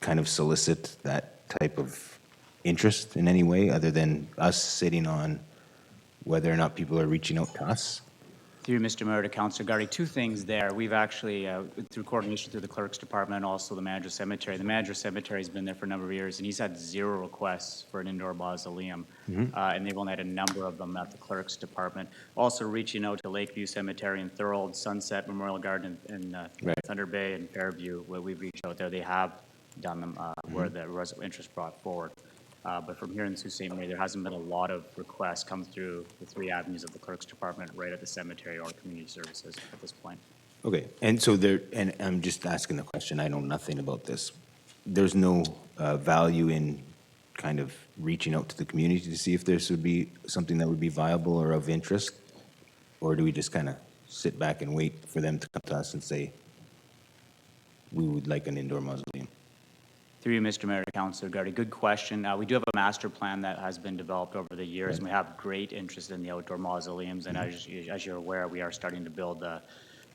kind of solicit that type of interest in any way other than us sitting on whether or not people are reaching out to us? Through Mr. Mayor to Councilor Gardy, two things there. We've actually, through coordination through the clerk's department and also the manager cemetery, the manager cemetery has been there for a number of years, and he's had 0 requests for an indoor mausoleum. And they've only had a number of them at the clerk's department. Also reaching out to Lakeview Cemetery and Thorold, Sunset Memorial Garden in Thunder Bay and Fairview, where we've reached out there. They have done them where there was interest brought forward. But from here in Sault Ste. Marie, there hasn't been a lot of requests come through the three avenues of the clerk's department right at the cemetery or community services at this point. Okay, and so there, and I'm just asking the question, I know nothing about this. There's no value in kind of reaching out to the community to see if this would be something that would be viable or of interest? Or do we just kind of sit back and wait for them to come to us and say, we would like an indoor mausoleum? Through you, Mr. Mayor, Councilor Gardy, good question. We do have a master plan that has been developed over the years, and we have great interest in the outdoor mausoleums. And as you're aware, we are starting to build the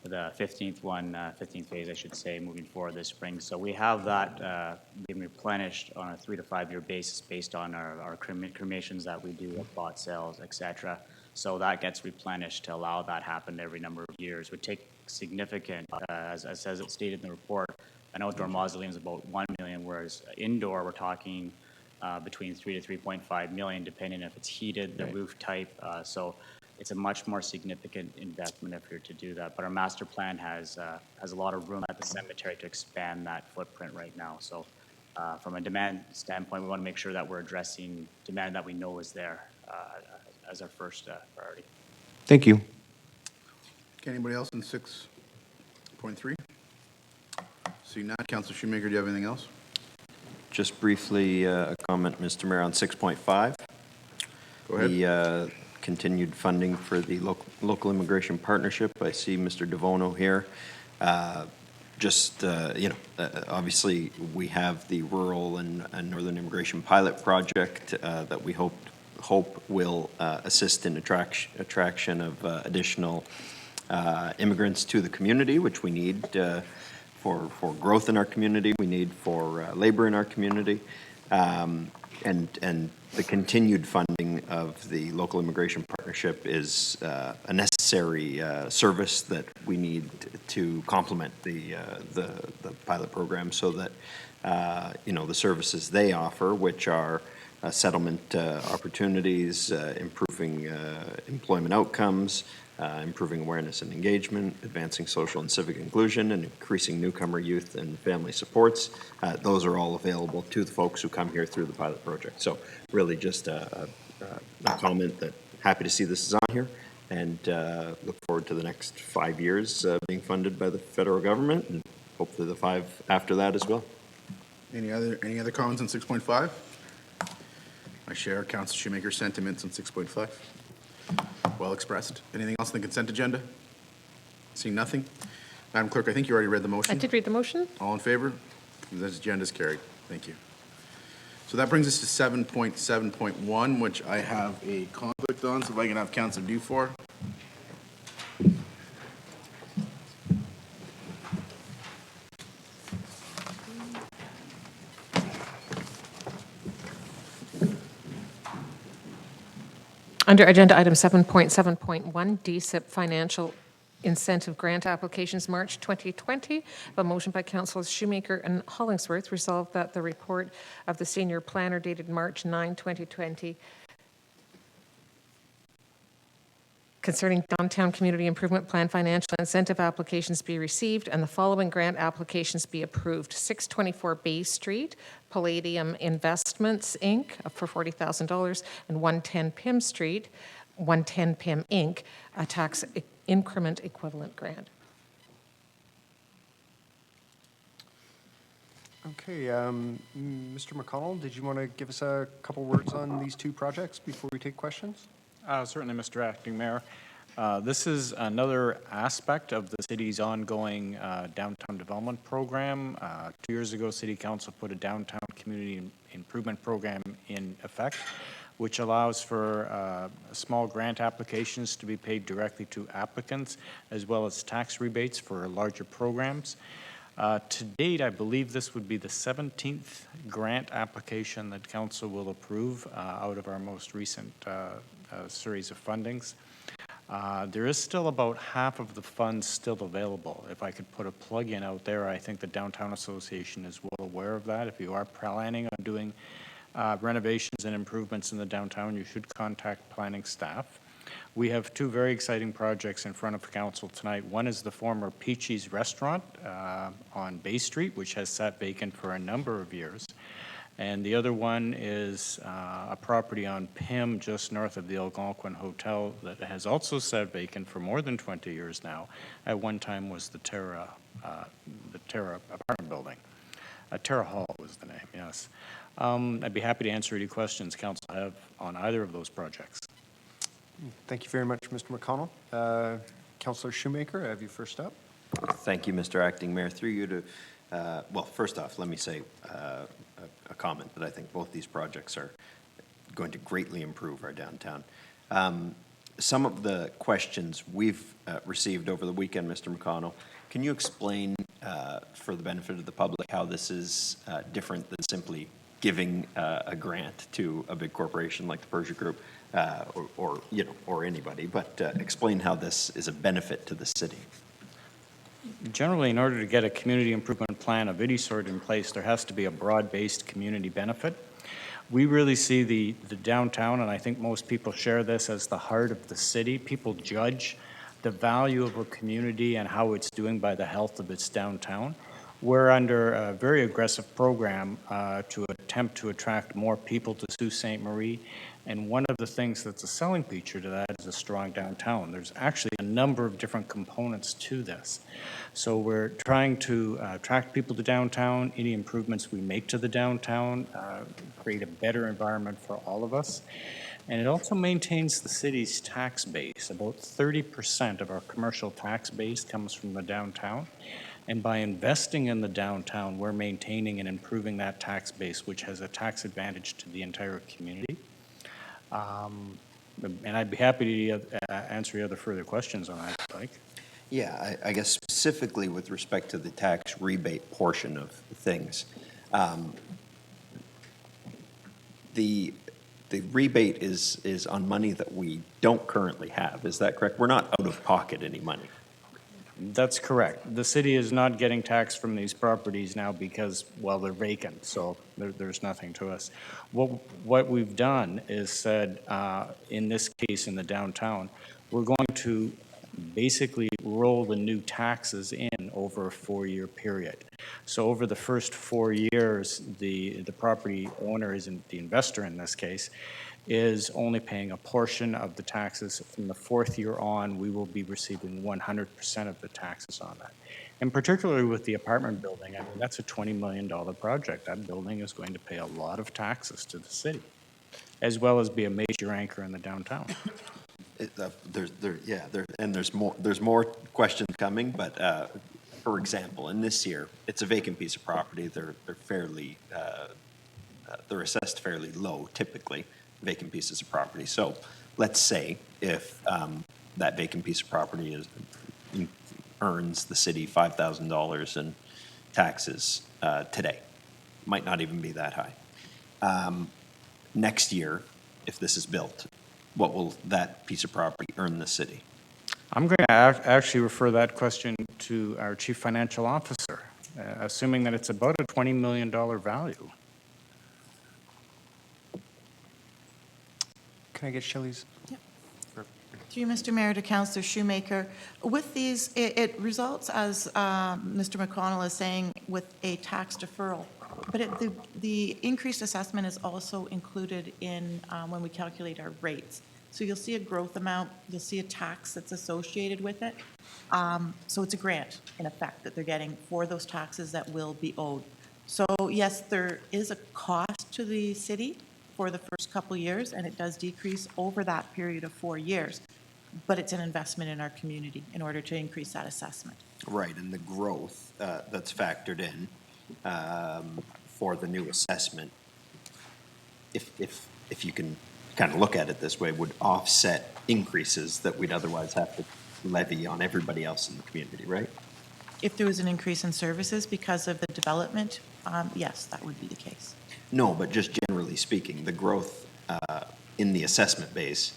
15th phase, I should say, moving forward this spring. So we have that being replenished on a 3 to 5 year basis based on our cremations that we do with bought sales, et cetera. So that gets replenished to allow that happen every number of years. It would take significant, as it stated in the report, an outdoor mausoleum is about 1 million, whereas indoor we're talking between 3 to 3.5 million, depending if it's heated, the roof type. So it's a much more significant investment if you're to do that. But our master plan has a lot of room at the cemetery to expand that footprint right now. So from a demand standpoint, we want to make sure that we're addressing demand that we know is there as our first priority. Thank you. Okay, anybody else in 6.3? Seeing none, Councilor Shoemaker, do you have anything else? Just briefly, a comment, Mr. Mayor, on 6.5. Go ahead. The continued funding for the local immigration partnership. I see Mr. DeVono here. Obviously, we have the rural and northern immigration pilot project that we hope will assist in attraction of additional immigrants to the community, which we need for growth in our community. We need for labor in our community. And the continued funding of the local immigration partnership is a necessary service that we need to complement the pilot program, so that the services they offer, which are settlement opportunities, improving employment outcomes, improving awareness and engagement, advancing social and civic inclusion, and increasing newcomer youth and family supports. Those are all available to the folks who come here through the pilot project. So really just a comment that happy to see this is on here, and look forward to the next 5 years being funded by the federal government, and hopefully the 5 after that as well. Any other comments on 6.5? I share Councilor Shoemaker's sentiments on 6.5. Well expressed. Anything else on the consent agenda? Seeing nothing. Madam Clerk, I think you already read the motion. I did read the motion. All in favor? This agenda is carried. Thank you. So that brings us to 7.7.1, which I have a conflict on, so if I can have Councilor Dufour. Under Agenda Item 7.7.1, DSIP Financial Incentive Grant Applications, March 2020, a motion by Councilors Shoemaker and Hollingsworth resolved that the report of the senior planner dated March 9, 2020, concerning Downtown Community Improvement Plan financial incentive applications be received and the following grant applications be approved. 624 Bay Street, Palladium Investments, Inc., for $40,000, and 110 Pym Street, 110 Pym, Inc., a tax increment equivalent grant. Okay, Mr. McConnell, did you want to give us a couple words on these two projects before we take questions? Certainly, Mr. Acting Mayor. This is another aspect of the city's ongoing downtown development program. 2 years ago, City Council put a downtown community improvement program in effect, which allows for small grant applications to be paid directly to applicants, as well as tax rebates for larger programs. To date, I believe this would be the 17th grant application that Council will approve out of our most recent series of fundings. There is still about half of the funds still available. If I could put a plug-in out there, I think the Downtown Association is well aware of that. If you are planning on doing renovations and improvements in the downtown, you should contact planning staff. We have two very exciting projects in front of Council tonight. One is the former Peachy's Restaurant on Bay Street, which has sat vacant for a number of years. And the other one is a property on Pym, just north of the Algonquin Hotel, that has also sat vacant for more than 20 years now. At one time was the Terra apartment building. Terra Hall was the name, yes. I'd be happy to answer any questions council have on either of those projects. Thank you very much, Mr. McConnell. Councillor Shoemaker, I have you first up. Thank you, Mr. Acting Mayor. Through you to, well, first off, let me say a comment that I think both these projects are going to greatly improve our downtown. Some of the questions we've received over the weekend, Mr. McConnell, can you explain for the benefit of the public how this is different than simply giving a grant to a big corporation like the Persia Group or anybody, but explain how this is a benefit to the city? Generally, in order to get a community improvement plan of any sort in place, there has to be a broad-based community benefit. We really see the downtown, and I think most people share this, as the heart of the city. People judge the value of a community and how it's doing by the health of its downtown. We're under a very aggressive program to attempt to attract more people to Sault Ste. Marie. And one of the things that's a selling feature to that is a strong downtown. There's actually a number of different components to this. So we're trying to attract people to downtown. Any improvements we make to the downtown create a better environment for all of us. And it also maintains the city's tax base. About 30% of our commercial tax base comes from the downtown. And by investing in the downtown, we're maintaining and improving that tax base, which has a tax advantage to the entire community. And I'd be happy to answer any other further questions on that, if you'd like. Yeah, I guess specifically with respect to the tax rebate portion of things, the rebate is on money that we don't currently have. Is that correct? We're not out of pocket any money. That's correct. The city is not getting taxed from these properties now because, well, they're vacant, so there's nothing to us. What we've done is said, in this case in the downtown, we're going to basically roll the new taxes in over a 4-year period. So over the first 4 years, the property owner, isn't the investor in this case, is only paying a portion of the taxes. From the 4th year on, we will be receiving 100% of the taxes on that. And particularly with the apartment building, I mean, that's a $20 million project. That building is going to pay a lot of taxes to the city, as well as be a major anchor in the downtown. There's more questions coming, but for example, in this year, it's a vacant piece of property. They're fairly, they're assessed fairly low, typically, vacant pieces of property. So let's say if that vacant piece of property earns the city $5,000 in taxes today, might not even be that high. Next year, if this is built, what will that piece of property earn the city? I'm going to actually refer that question to our Chief Financial Officer, assuming that it's about a $20 million value. Can I get Shelley's? Yep. Through you, Mr. Mayor, to Councillor Shoemaker. With these, it results, as Mr. McConnell is saying, with a tax deferral. But the increased assessment is also included in when we calculate our rates. So you'll see a growth amount, you'll see a tax that's associated with it. So it's a grant, in effect, that they're getting for those taxes that will be owed. So yes, there is a cost to the city for the first couple years, and it does decrease over that period of 4 years. But it's an investment in our community in order to increase that assessment. Right, and the growth that's factored in for the new assessment, if you can kind of look at it this way, would offset increases that we'd otherwise have to levy on everybody else in the community, right? If there was an increase in services because of the development, yes, that would be the case. No, but just generally speaking, the growth in the assessment base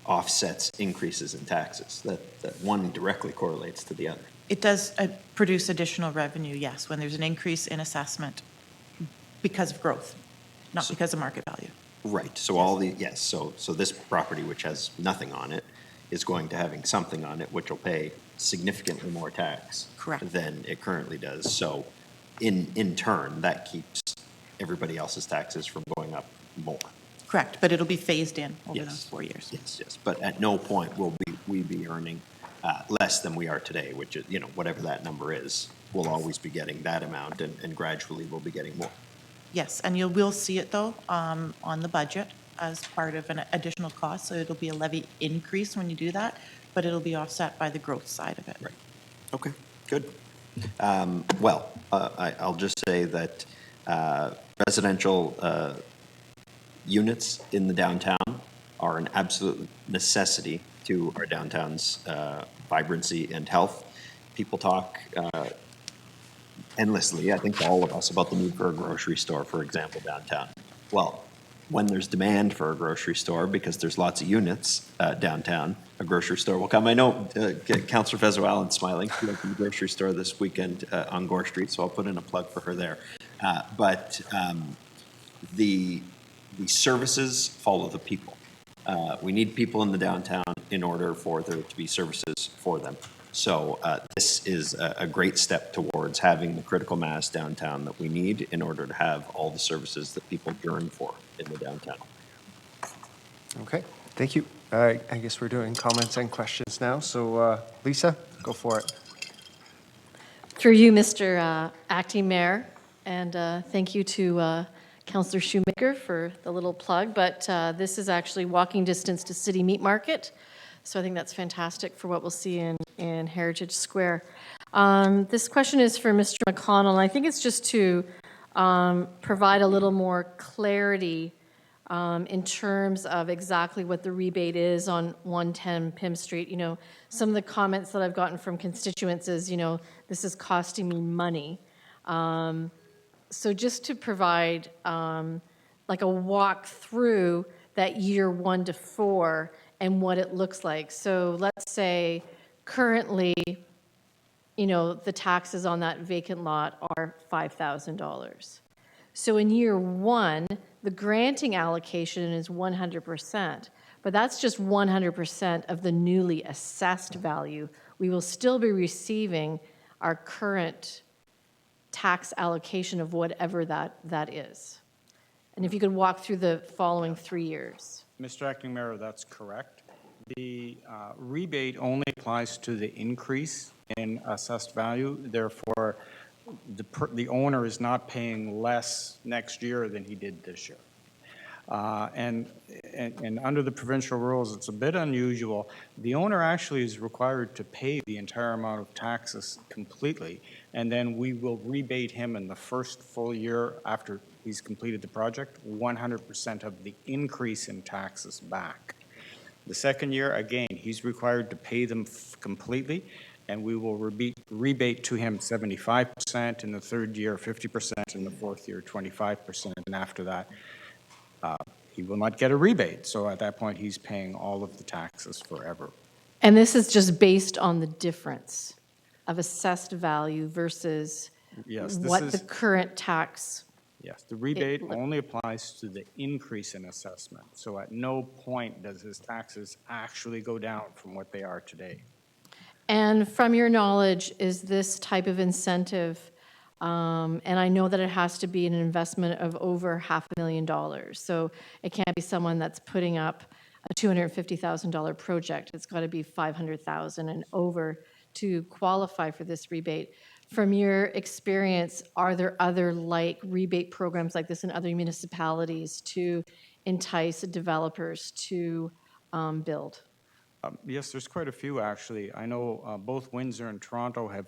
offsets increases in taxes. That one directly correlates to the other. It does produce additional revenue, yes, when there's an increase in assessment because of growth, not because of market value. Right, so all the, yes, so this property, which has nothing on it, is going to having something on it, which will pay significantly more tax. Correct. Than it currently does. So in turn, that keeps everybody else's taxes from going up more. Correct, but it'll be phased in over Yes. those 4 years. Yes, yes, but at no point will we be earning less than we are today, which is, you know, whatever that number is, we'll always be getting that amount, and gradually we'll be getting more. Yes, and you will see it, though, on the budget as part of an additional cost, so it'll be a levy increase when you do that, but it'll be offset by the growth side of it. Right. Okay, good. I'll just say that residential units in the downtown are an absolute necessity to our downtown's vibrancy and health. People talk endlessly, I think to all of us, about the need for a grocery store, for example, downtown. Well, when there's demand for a grocery store, because there's lots of units downtown, a grocery store will come. I know Councillor Fezzo-Allen's smiling. She went to the grocery store this weekend on Gore Street, so I'll put in a plug for her there. But the services follow the people. We need people in the downtown in order for there to be services for them. So this is a great step towards having the critical mass downtown that we need in order to have all the services that people yearn for in the downtown. Okay, thank you. I guess we're doing comments and questions now. So Lisa, go for it. Through you, Mr. Acting Mayor, and thank you to Councillor Shoemaker for the little plug, but this is actually walking distance to City Meat Market, so I think that's fantastic for what we'll see in Heritage Square. This question is for Mr. McConnell, and I think it's just to provide a little more clarity in terms of exactly what the rebate is on 110 Pym Street. You know, some of the comments that I've gotten from constituents is, you know, this is costing me money. So just to provide like a walk through that year 1 to 4 and what it looks like. So let's say currently, you know, the taxes on that vacant lot are $5,000. So in year 1, the granting allocation is 100%, but that's just 100% of the newly assessed value. We will still be receiving our current tax allocation of whatever that is. And if you could walk through the following 3 years. Mr. Acting Mayor, that's correct. The rebate only applies to the increase in assessed value. Therefore, the owner is not paying less next year than he did this year. And under the provincial rules, it's a bit unusual. The owner actually is required to pay the entire amount of taxes completely, and then we will rebate him in the first full year after he's completed the project, 100% of the increase in taxes back. The second year, again, he's required to pay them completely, and we will rebate to him 75%, in the third year 50%, in the fourth year 25%, and after that, he will not get a rebate. So at that point, he's paying all of the taxes forever. And this is just based on the difference of assessed value versus what the current tax. Yes, the rebate only applies to the increase in assessment. So at no point does his taxes actually go down from what they are today. And from your knowledge, is this type of incentive, and I know that it has to be an investment of over $500,000. So it can't be someone that's putting up a $250,000 project. It's got to be $500,000 and over to qualify for this rebate. From your experience, are there other like rebate programs like this in other municipalities to entice developers to build? Yes, there's quite a few, actually. I know both Windsor and Toronto have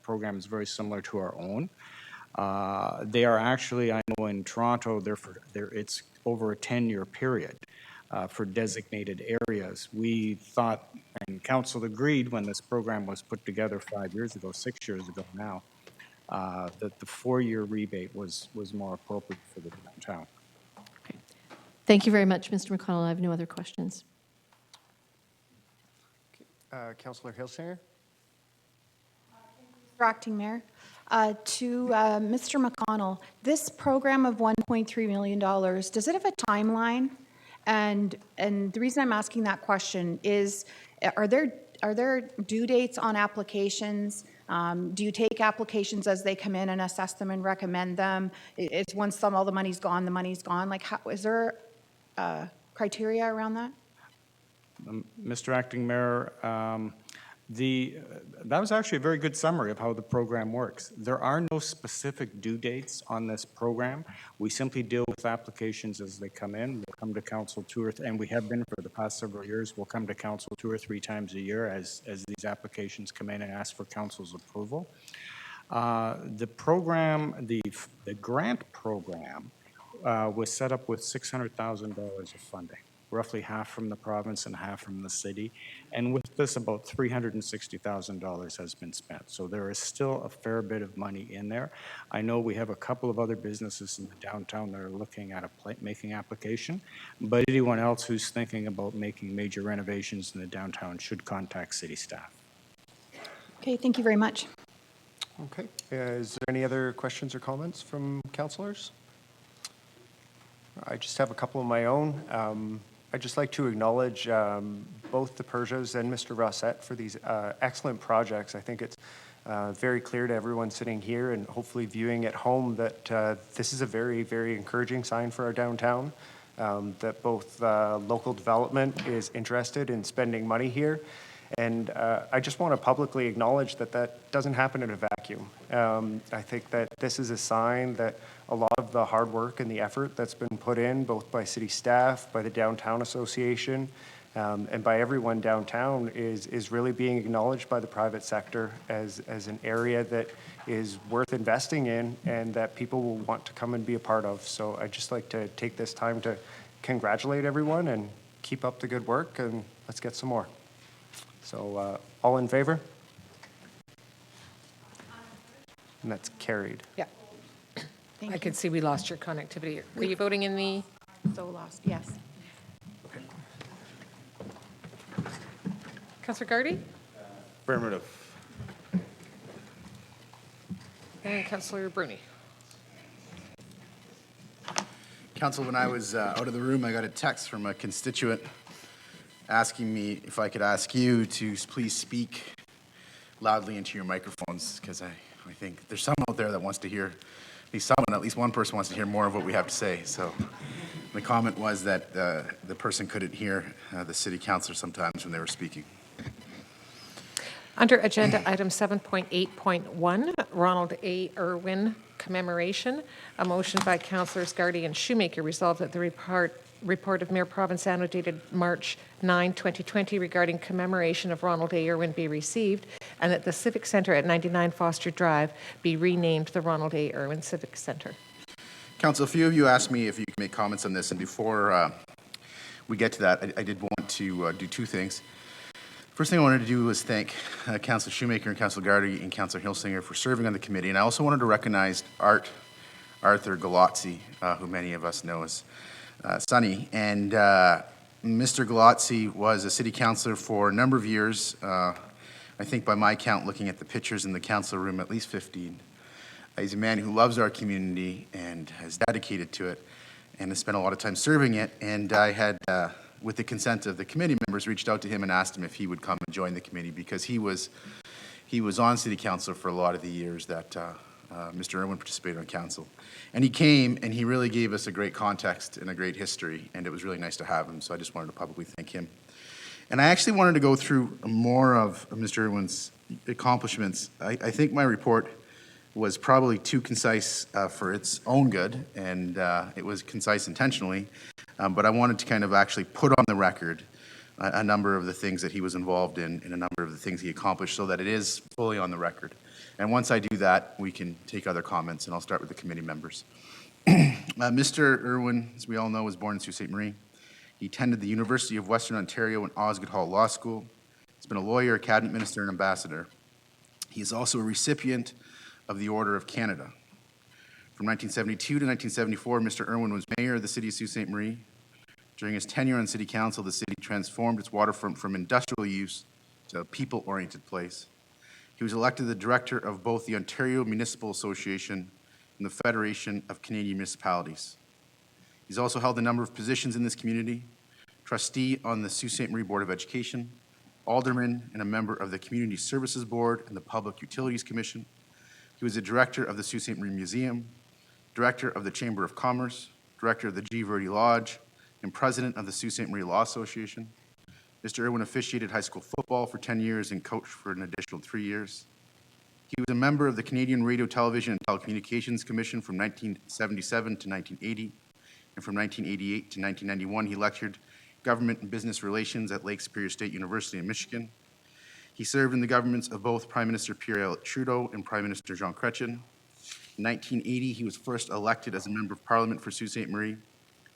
programs very similar to our own. They are actually, I know in Toronto, it's over a 10-year period for designated areas. We thought, and council agreed when this program was put together 5 years ago, 6 years ago now, that the 4-year rebate was more appropriate for the downtown. Okay. Thank you very much, Mr. McConnell. I have no other questions. Councillor Hilsinger. Mr. Acting Mayor, to Mr. McConnell, this program of $1.3 million, does it have a timeline? And the reason I'm asking that question is, are there are there due dates on applications? Do you take applications as they come in and assess them and recommend them? It's once all the money's gone, the money's gone? Like, how, is there criteria around that? Mr. Acting Mayor, that was actually a very good summary of how the program works. There are no specific due dates on this program. We simply deal with applications as they come in. We'll come to council and we have been for the past several years. We'll come to council 2 or 3 times a year as these applications come in and ask for council's approval. The program, the grant program was set up with $600,000 of funding, roughly half from the province and half from the city. And with this, about $360,000 has been spent. So there is still a fair bit of money in there. I know we have a couple of other businesses in the downtown that are looking at making application, but anyone else who's thinking about making major renovations in the downtown should contact city staff. Okay, thank you very much. Okay. Is there any other questions or comments from councillors? I just have a couple of my own. I'd just like to acknowledge both the Persias and Mr. Rossett for these excellent projects. I think it's very clear to everyone sitting here and hopefully viewing at home that this is a very, very encouraging sign for our downtown, that both local development is interested in spending money here. And I just want to publicly acknowledge that that doesn't happen in a vacuum. I think that this is a sign that a lot of the hard work and the effort that's been put in, both by city staff, by the Downtown Association, and by everyone downtown, is really being acknowledged by the private sector as an area that is worth investing in and that people will want to come and be a part of. So I'd just like to take this time to congratulate everyone and keep up the good work, and let's get some more. So all in favor? And that's carried. Yeah. I could see we lost your connectivity. Were you voting in the? So lost, yes. Councillor Gardy? Affirmative. And Councillor Bruni? Council, when I was out of the room, I got a text from a constituent asking me if I could ask you to please speak loudly into your microphones, because I think there's someone out there that wants to hear, at least one person wants to hear more of what we have to say. So the comment was that the person couldn't hear the city councilor sometimes when they were speaking. Under agenda item 7.8.1, Ronald A. Irwin commemoration, a motion by Councillors Gardy and Shoemaker resolved that the report of Mayor Provenzano dated March 9, 2020 regarding commemoration of Ronald A. Irwin be received, and that the Civic Centre at 99 Foster Drive be renamed the Ronald A. Irwin Civic Centre. Council, a few of you asked me if you could make comments on this, and before we get to that, I did want to do 2 things. First thing I wanted to do was thank Councillor Shoemaker and Councillor Gardy and Councillor Hilsinger for serving on the committee, and I also wanted to recognize Arthur Galazzi, who many of us know as Sonny. And Mr. Galazzi was a city councillor for a number of years. I think by my count, looking at the pictures in the council room, at least 15. He's a man who loves our community and has dedicated to it and has spent a lot of time serving it. And I had, with the consent of the committee members, reached out to him and asked him if he would come and join the committee, because he was on city council for a lot of the years that Mr. Irwin participated on council. And he came and he really gave us a great context and a great history, and it was really nice to have him, so I just wanted to publicly thank him. And I actually wanted to go through more of Mr. Irwin's accomplishments. I think my report was probably too concise for its own good, and it was concise intentionally, but I wanted to kind of actually put on the record a number of the things that he was involved in and a number of the things he accomplished so that it is fully on the record. And once I do that, we can take other comments, and I'll start with the committee members. Mr. Irwin, as we all know, was born in Sault Ste. Marie. He attended the University of Western Ontario and Osgoode Hall Law School. He's been a lawyer, a cabinet minister, and ambassador. He is also a recipient of the Order of Canada. From 1972 to 1974, Mr. Irwin was mayor of the city of Sault Ste. Marie. During his tenure on city council, the city transformed its waterfront from industrial use to a people-oriented place. He was elected the director of both the Ontario Municipal Association and the Federation of Canadian Municipalities. He's also held a number of positions in this community: trustee on the Sault Ste. Marie Board of Education, alderman, and a member of the Community Services Board and the Public Utilities Commission. He was a director of the Sault Ste. Marie Museum, director of the Chamber of Commerce, director of the G. Verde Lodge, and president of the Sault Ste. Marie Law Association. Mr. Irwin officiated high school football for 10 years and coached for an additional 3 years. He was a member of the Canadian Radio, Television, and Telecommunications Commission from 1977 to 1980, and from 1988 to 1991, he lectured government and business relations at Lake Superior State University in Michigan. He served in the governments of both Prime Minister Pierre Elliott Trudeau and Prime Minister Jean Chrétien. In 1980, he was first elected as a member of Parliament for Sault Ste. Marie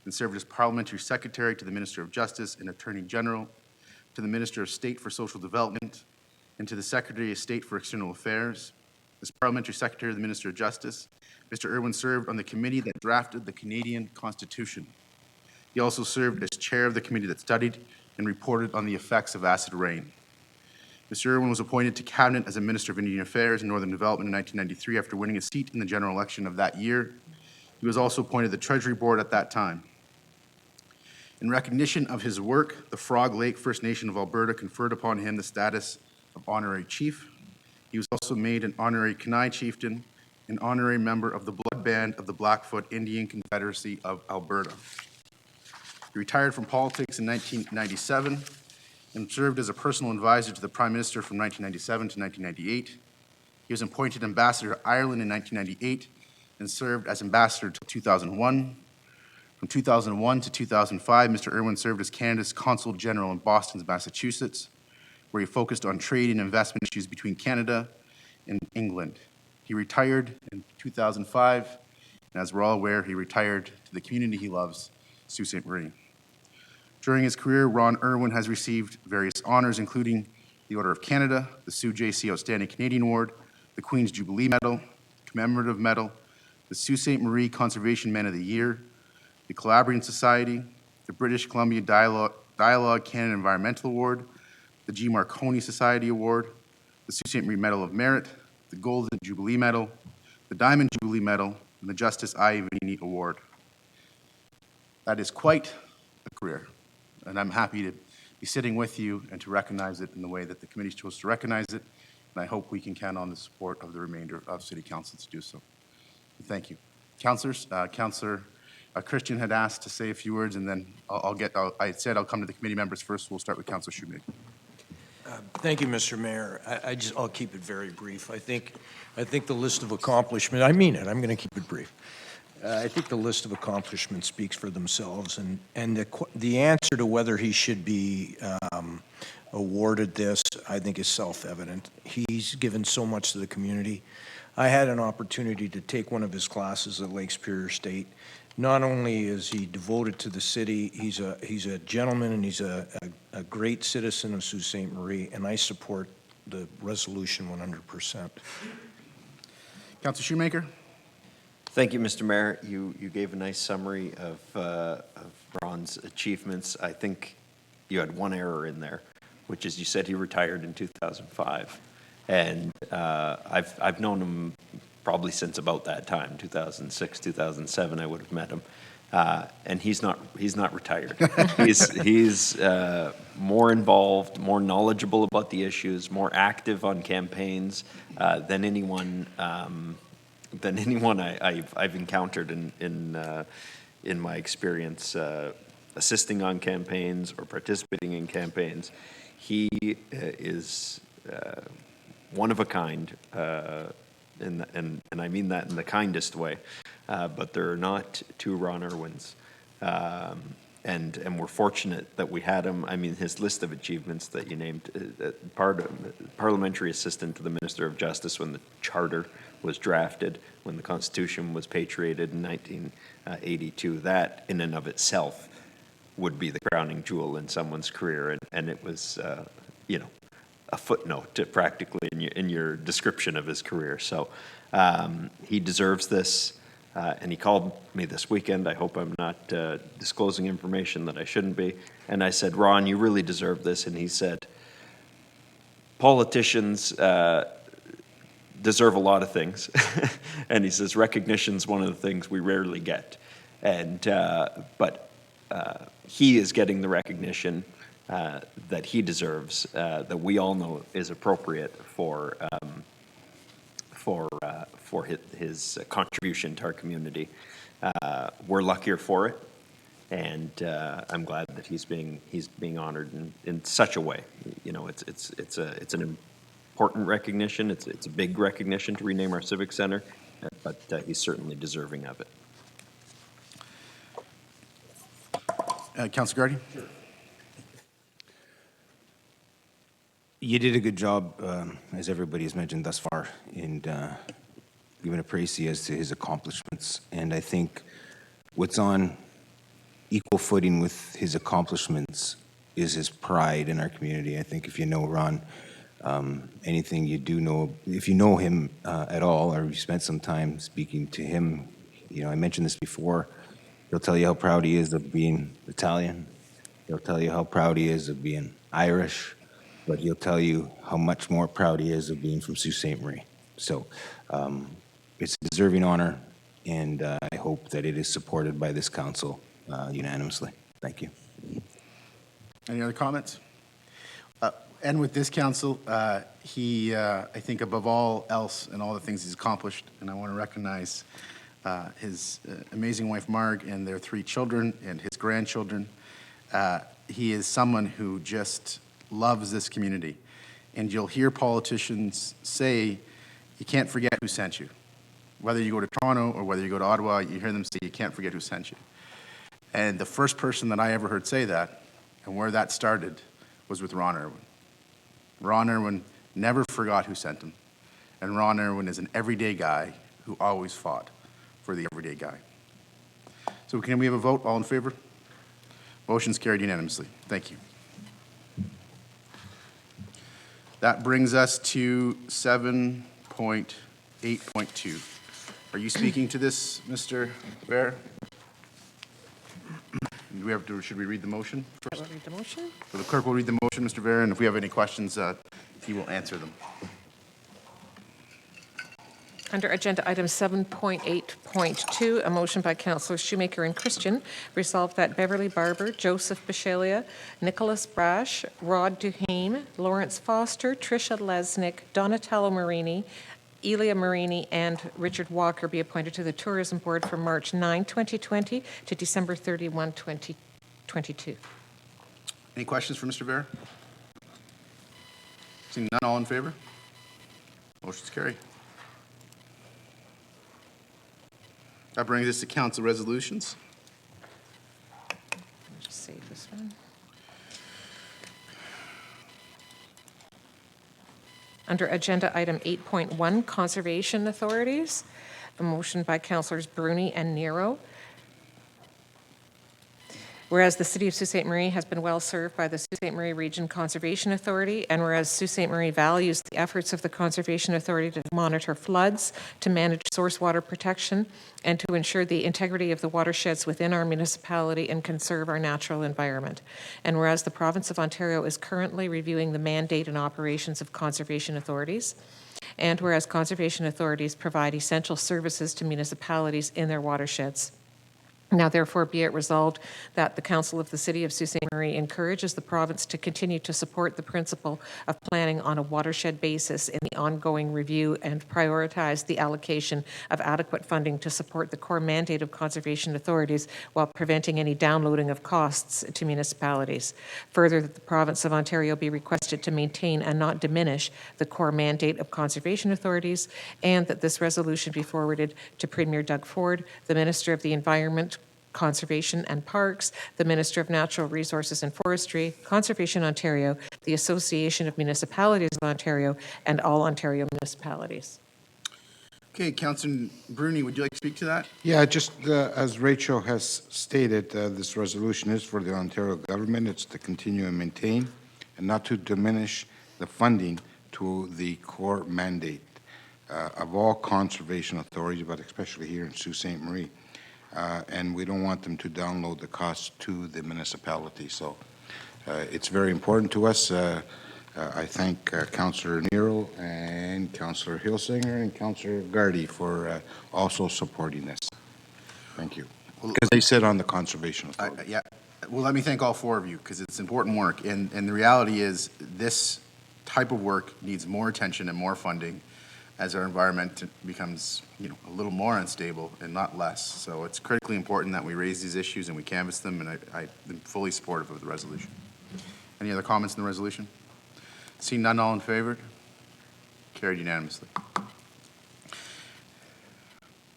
and served as parliamentary secretary to the Minister of Justice and Attorney General, to the Minister of State for Social Development, and to the Secretary of State for External Affairs. As parliamentary secretary of the Minister of Justice, Mr. Irwin served on the committee that drafted the Canadian Constitution. He also served as chair of the committee that studied and reported on the effects of acid rain. Mr. Irwin was appointed to cabinet as a Minister of Indian Affairs and Northern Development in 1993 after winning a seat in the general election of that year. He was also appointed to the Treasury Board at that time. In recognition of his work, the Frog Lake First Nation of Alberta conferred upon him the status of honorary chief. He was also made an honorary Kenai chieftain, an honorary member of the Blood Band of the Blackfoot Indian Confederacy of Alberta. He retired from politics in 1997 and served as a personal advisor to the Prime Minister from 1997 to 1998. He was appointed ambassador to Ireland in 1998 and served as ambassador until 2001. From 2001 to 2005, Mr. Irwin served as Canada's Consul General in Boston, Massachusetts, where he focused on trade and investment issues between Canada and England. He retired in 2005, and as we're all aware, he retired to the community he loves, Sault Ste. Marie. During his career, Ron Irwin has received various honors, including the Order of Canada, the Sue J.C. Outstanding Canadian Award, the Queen's Jubilee Medal, Commemorative Medal, the Sault Ste. Marie Conservation Man of the Year, the Calabrian Society, the British Columbia Dialogue Canada Environmental Award, the G. Marconi Society Award, the Sault Ste. Marie Medal of Merit, the Golden Jubilee Medal, the Diamond Jubilee Medal, and the Justice I. Vanini Award. That is quite a career, and I'm happy to be sitting with you and to recognize it in the way that the committee chose to recognize it, and I hope we can count on the support of the remainder of City Council to do so. Thank you. Councillors, Councillor Christian had asked to say a few words, and then I said I'll come to the committee members first. We'll start with Councillor Shoemaker. Thank you, Mr. Mayor. I'll keep it very brief. I think the list of accomplishments, I mean it, I'm going to keep it brief. I think the list of accomplishments speaks for themselves, and the answer to whether he should be awarded this, I think, is self-evident. He's given so much to the community. I had an opportunity to take one of his classes at Lake Superior State. Not only is he devoted to the city, he's a gentleman, and he's a great citizen of Sault Ste. Marie, and I support the resolution 100%. Councillor Shoemaker. Thank you, Mr. Mayor. You gave a nice summary of Ron's achievements. I think you had one error in there, which is you said he retired in 2005. And I've known him probably since about that time, 2006, 2007, I would have met him. And he's not retired. He's more involved, more knowledgeable about the issues, more active on campaigns than anyone I've encountered in my experience assisting on campaigns or participating in campaigns. He is one of a kind, and I mean that in the kindest way. But there are not two Ron Irwins. And we're fortunate that we had him. I mean, his list of achievements that you named, parliamentary assistant to the Minister of Justice when the Charter was drafted, when the Constitution was patriated in 1982, that in and of itself would be the crowning jewel in someone's career. And it was, a footnote practically in your description of his career. So he deserves this. And he called me this weekend. I hope I'm not disclosing information that I shouldn't be. And I said, Ron, you really deserve this. And he said, politicians deserve a lot of things. And he says, recognition's one of the things we rarely get. And but he is getting the recognition that he deserves, that we all know is appropriate for his contribution to our community. We're luckier for it, and I'm glad that he's being honored in such a way. You know, it's an important recognition. It's a big recognition to rename our civic center, but he's certainly deserving of it. Councilor Gardy? You did a good job, as everybody has mentioned thus far, in giving a praise as to his accomplishments. And I think what's on equal footing with his accomplishments is his pride in our community. I think if you know Ron, anything you do know, if you know him at all, or you spent some time speaking to him, you know, I mentioned this before, he'll tell you how proud he is of being Italian. He'll tell you how proud he is of being Irish, but he'll tell you how much more proud he is of being from Sault Ste. Marie. So it's a deserving honor, and I hope that it is supported by this council unanimously. Thank you. Any other comments? And with this council, he, I think above all else and all the things he's accomplished, and I want to recognize his amazing wife Marg and their 3 children and his grandchildren. He is someone who just loves this community. And you'll hear politicians say, you can't forget who sent you. Whether you go to Toronto or whether you go to Ottawa, you hear them say, you can't forget who sent you. And the first person that I ever heard say that, and where that started, was with Ron Irwin. Ron Irwin never forgot who sent him. And Ron Irwin is an everyday guy who always fought for the everyday guy. So can we have a vote? All in favor? Motion's carried unanimously. Thank you. That brings us to 7.8.2. Are you speaking to this, Mr. Bear? Do we have to, should we read the motion first? I will read the motion. So the clerk will read the motion, Mr. Bear, and if we have any questions, he will answer them. Under agenda item 7.8.2, a motion by Councillors Shoemaker and Christian, resolved that Beverly Barber, Joseph Bishalia, Nicholas Brash, Rod Duhame, Lawrence Foster, Tricia Lesnick, Donatello Marini, Elia Marini, and Richard Walker be appointed to the Tourism Board from March 9, 2020 to December 31, 2022. Any questions for Mr. Bear? Seeing none, all in favor? Motion's carried. That brings us to council resolutions. Just save this one. Under agenda item 8.1, conservation authorities, a motion by Councillors Bruni and Nero. Whereas the City of Sault Ste. Marie has been well served by the Sault Ste. Marie Region Conservation Authority, and whereas Sault Ste. Marie values the efforts of the Conservation Authority to monitor floods, to manage source water protection, and to ensure the integrity of the watersheds within our municipality and conserve our natural environment. And whereas the Province of Ontario is currently reviewing the mandate and operations of conservation authorities, and whereas conservation authorities provide essential services to municipalities in their watersheds. Now, therefore, be it resolved that the Council of the City of Sault Ste. Marie encourages the province to continue to support the principle of planning on a watershed basis in the ongoing review and prioritize the allocation of adequate funding to support the core mandate of conservation authorities while preventing any downloading of costs to municipalities. Further, that the province of Ontario be requested to maintain and not diminish the core mandate of conservation authorities, and that this resolution be forwarded to Premier Doug Ford, the Minister of the Environment, Conservation and Parks, the Minister of Natural Resources and Forestry, Conservation Ontario, the Association of Municipalities of Ontario, and all Ontario municipalities. Okay, Councillor Bruni, would you like to speak to that? Yeah, just as Rachel has stated, this resolution is for the Ontario government. It's to continue and maintain and not to diminish the funding to the core mandate of all conservation authorities, but especially here in Sault Ste. Marie. And we don't want them to download the costs to the municipality. So it's very important to us. I thank Councillor Nero and Councillor Hilsinger and Councillor Gardy for also supporting this. Thank you. Because they sit on the Conservation Authority. Yeah, Well, let me thank all four of you, because it's important work. And the reality is, this type of work needs more attention and more funding as our environment becomes, a little more unstable and not less. So it's critically important that we raise these issues and we canvass them, and I am fully supportive of the resolution. Any other comments on the resolution? Seeing none, all in favor? Carried unanimously.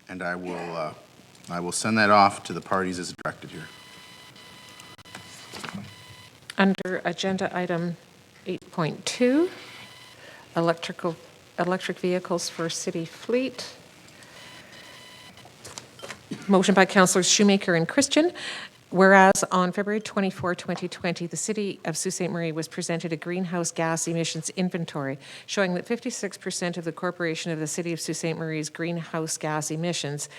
And I will send that off to the parties as directed here. Under agenda item 8.2, electric vehicles for city fleet. Motion by Councillors Shoemaker and Christian. Whereas on February 24, 2020, the City of Sault Ste. Marie was presented a greenhouse gas emissions inventory showing that 56% of the corporation of the City of Sault Ste. Marie's greenhouse gas emissions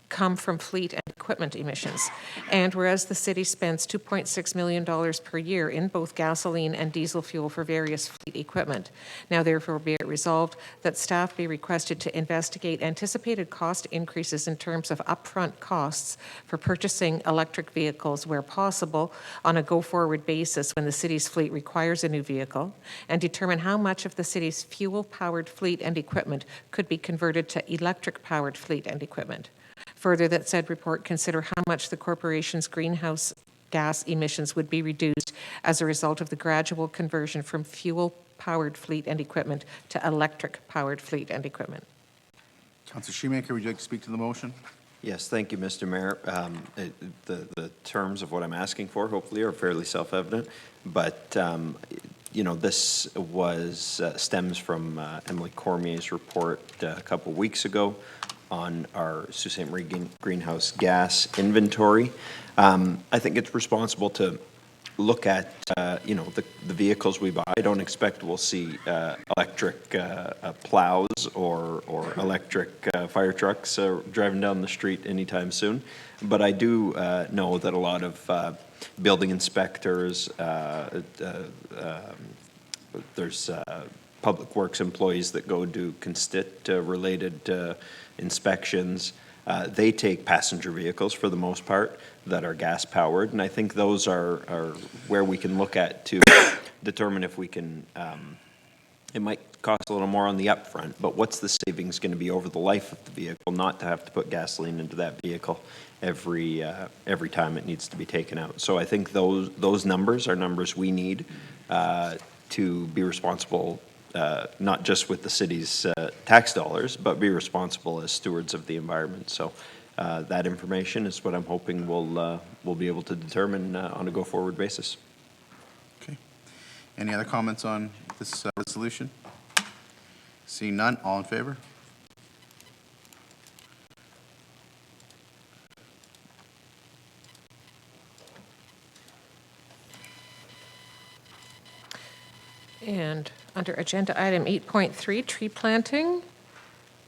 come from fleet and equipment emissions. And whereas the city spends $2.6 million per year in both gasoline and diesel fuel for various fleet equipment, now therefore be it resolved that staff be requested to investigate anticipated cost increases in terms of upfront costs for purchasing electric vehicles where possible on a go-forward basis when the city's fleet requires a new vehicle, and determine how much of the city's fuel-powered fleet and equipment could be converted to electric-powered fleet and equipment. Further, that said report consider how much the corporation's greenhouse gas emissions would be reduced as a result of the gradual conversion from fuel-powered fleet and equipment to electric-powered fleet and equipment. Councillor Shoemaker, would you like to speak to the motion? Yes, thank you, Mr. Mayor. The terms of what I'm asking for hopefully are fairly self-evident, but this stems from Emily Cormier's report a couple weeks ago on our Sault Ste. Marie greenhouse gas inventory. I think it's responsible to look at, the vehicles we buy. I don't expect we'll see electric plows or electric fire trucks driving down the street anytime soon. But I do know that a lot of building inspectors, there's public works employees that go do constit-related inspections. They take passenger vehicles for the most part that are gas powered, and I think those are where we can look at to determine if we can, it might cost a little more on the upfront, but what's the savings going to be over the life of the vehicle, not to have to put gasoline into that vehicle every time it needs to be taken out. So I think those numbers are numbers we need to be responsible, not just with the city's tax dollars, but be responsible as stewards of the environment. So that information is what I'm hoping we'll be able to determine on a go-forward basis. Okay. Any other comments on this resolution? Seeing none, all in favor? And under agenda item 8.3, tree planting,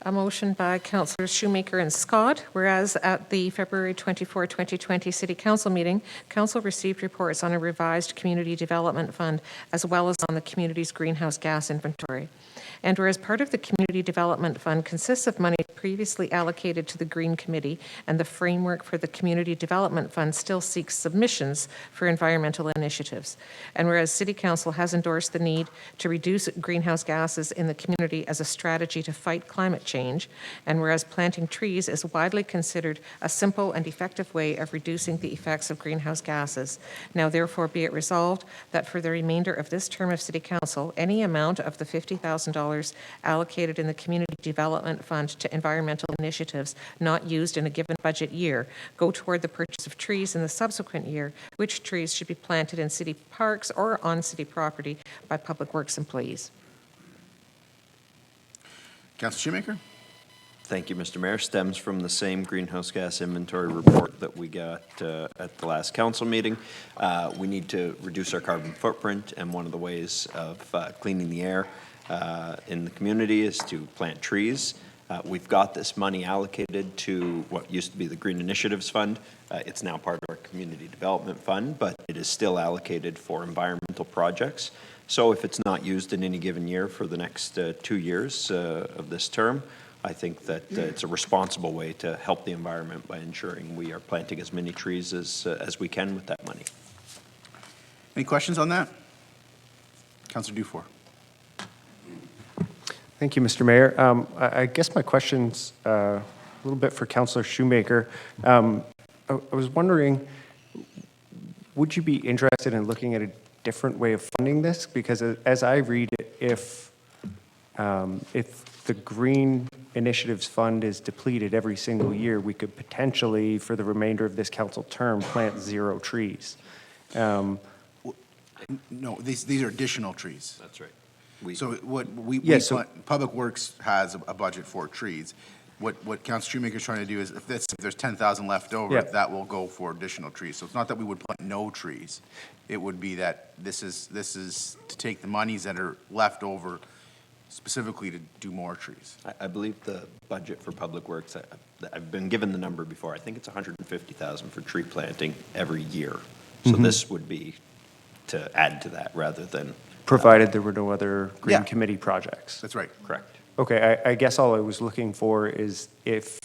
a motion by Councillors Shoemaker and Scott, whereas at the February 24, 2020 City Council meeting, Council received reports on a revised Community Development Fund as well as on the community's greenhouse gas inventory. And whereas part of the Community Development Fund consists of money previously allocated to the Green Committee, and the framework for the Community Development Fund still seeks submissions for environmental initiatives. And whereas City Council has endorsed the need to reduce greenhouse gases in the community as a strategy to fight climate change, and whereas planting trees is widely considered a simple and effective way of reducing the effects of greenhouse gases, now therefore be it resolved that for the remainder of this term of City Council, any amount of the $50,000 allocated in the Community Development Fund to environmental initiatives not used in a given budget year go toward the purchase of trees in the subsequent year, which trees should be planted in city parks or on city property by public works employees. Councillor Shoemaker? Thank you, Mr. Mayor. Stems from the same greenhouse gas inventory report that we got at the last council meeting. We need to reduce our carbon footprint, and one of the ways of cleaning the air in the community is to plant trees. We've got this money allocated to what used to be the Green Initiatives Fund. It's now part of our Community Development Fund, but it is still allocated for environmental projects. So if it's not used in any given year for the next 2 years of this term, I think that it's a responsible way to help the environment by ensuring we are planting as many trees as we can with that money. Any questions on that? Councillor Dufour. Thank you, Mr. Mayor. I guess my question's a little bit for Councillor Shoemaker. I was wondering, would you be interested in looking at a different way of funding this? Because as I read it, if the Green Initiatives Fund is depleted every single year, we could potentially, for the remainder of this council term, plant 0 trees. No, these are additional trees. That's right. So what we Yes, Public Works has a budget for trees. What Councilor Shoemaker is trying to do is if there's 10,000 left over, Yeah. that will go for additional trees. So it's not that we would plant no trees. It would be that this is to take the monies that are left over specifically to do more trees. I believe the budget for Public Works, I've been given the number before, I think it's 150,000 for tree planting every year. So this would be to add to that rather than. Provided there were no other Green Yeah. Committee projects. That's right. Correct. Okay, I guess all I was looking for is if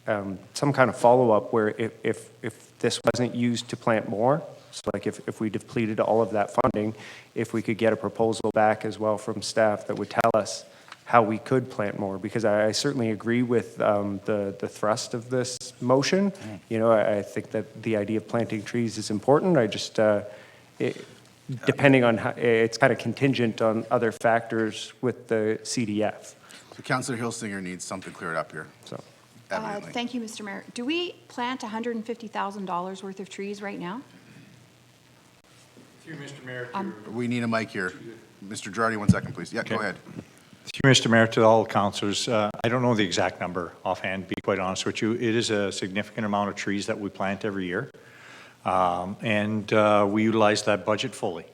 some kind of follow-up where if this wasn't used to plant more, so like if we depleted all of that funding, if we could get a proposal back as well from staff that would tell us how we could plant more, because I certainly agree with the thrust of this motion. You know, I think that the idea of planting trees is important. I just, depending on how, it's kind of contingent on other factors with the CDF. So Councillor Hilsinger needs something cleared up here. So, evidently. Thank you, Mr. Mayor. Do we plant $150,000 worth of trees right now? Through Mr. Mayor. We need a mic here. Mr. Girardi, 1 second, please. Yeah, go ahead. Through Mr. Mayor, to all councilors, I don't know the exact number offhand, to be quite honest with you. It is a significant amount of trees that we plant every year. And we utilize that budget fully.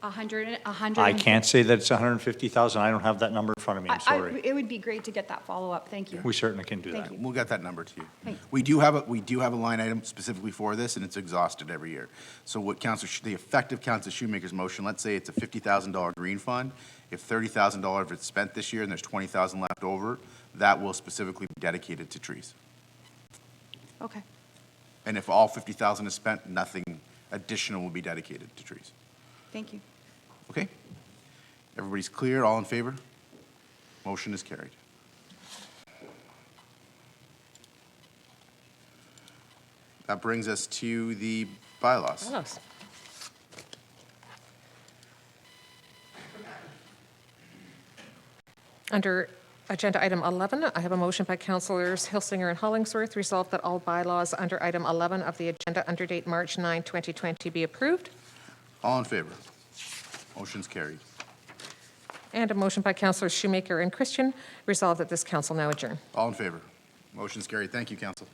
100. I can't say that it's 150,000. I don't have that number in front of me. I'm sorry. It would be great to get that follow-up. Thank you. We certainly can do Thank that. you. We'll get that number to you. Thanks. We do have a line item specifically for this, and it's exhausted every year. So what the effective Councilor Shoemaker's motion, let's say it's a $50,000 green fund. If $30,000 of it's spent this year and there's 20,000 left over, that will specifically be dedicated to trees. Okay. And if all 50,000 is spent, nothing additional will be dedicated to trees. Thank you. Okay? Everybody's clear? All in favor? Motion is carried. That brings us to the bylaws. Bylaws. Under agenda item 11, I have a motion by Councillors Hilsinger and Hollingsworth, resolved that all bylaws under item 11 of the agenda under date March 9, 2020 be approved. All in favor? Motion's carried. And a motion by Councillors Shoemaker and Christian, resolved that this council now adjourn. All in favor? Motion's carried. Thank you, Council.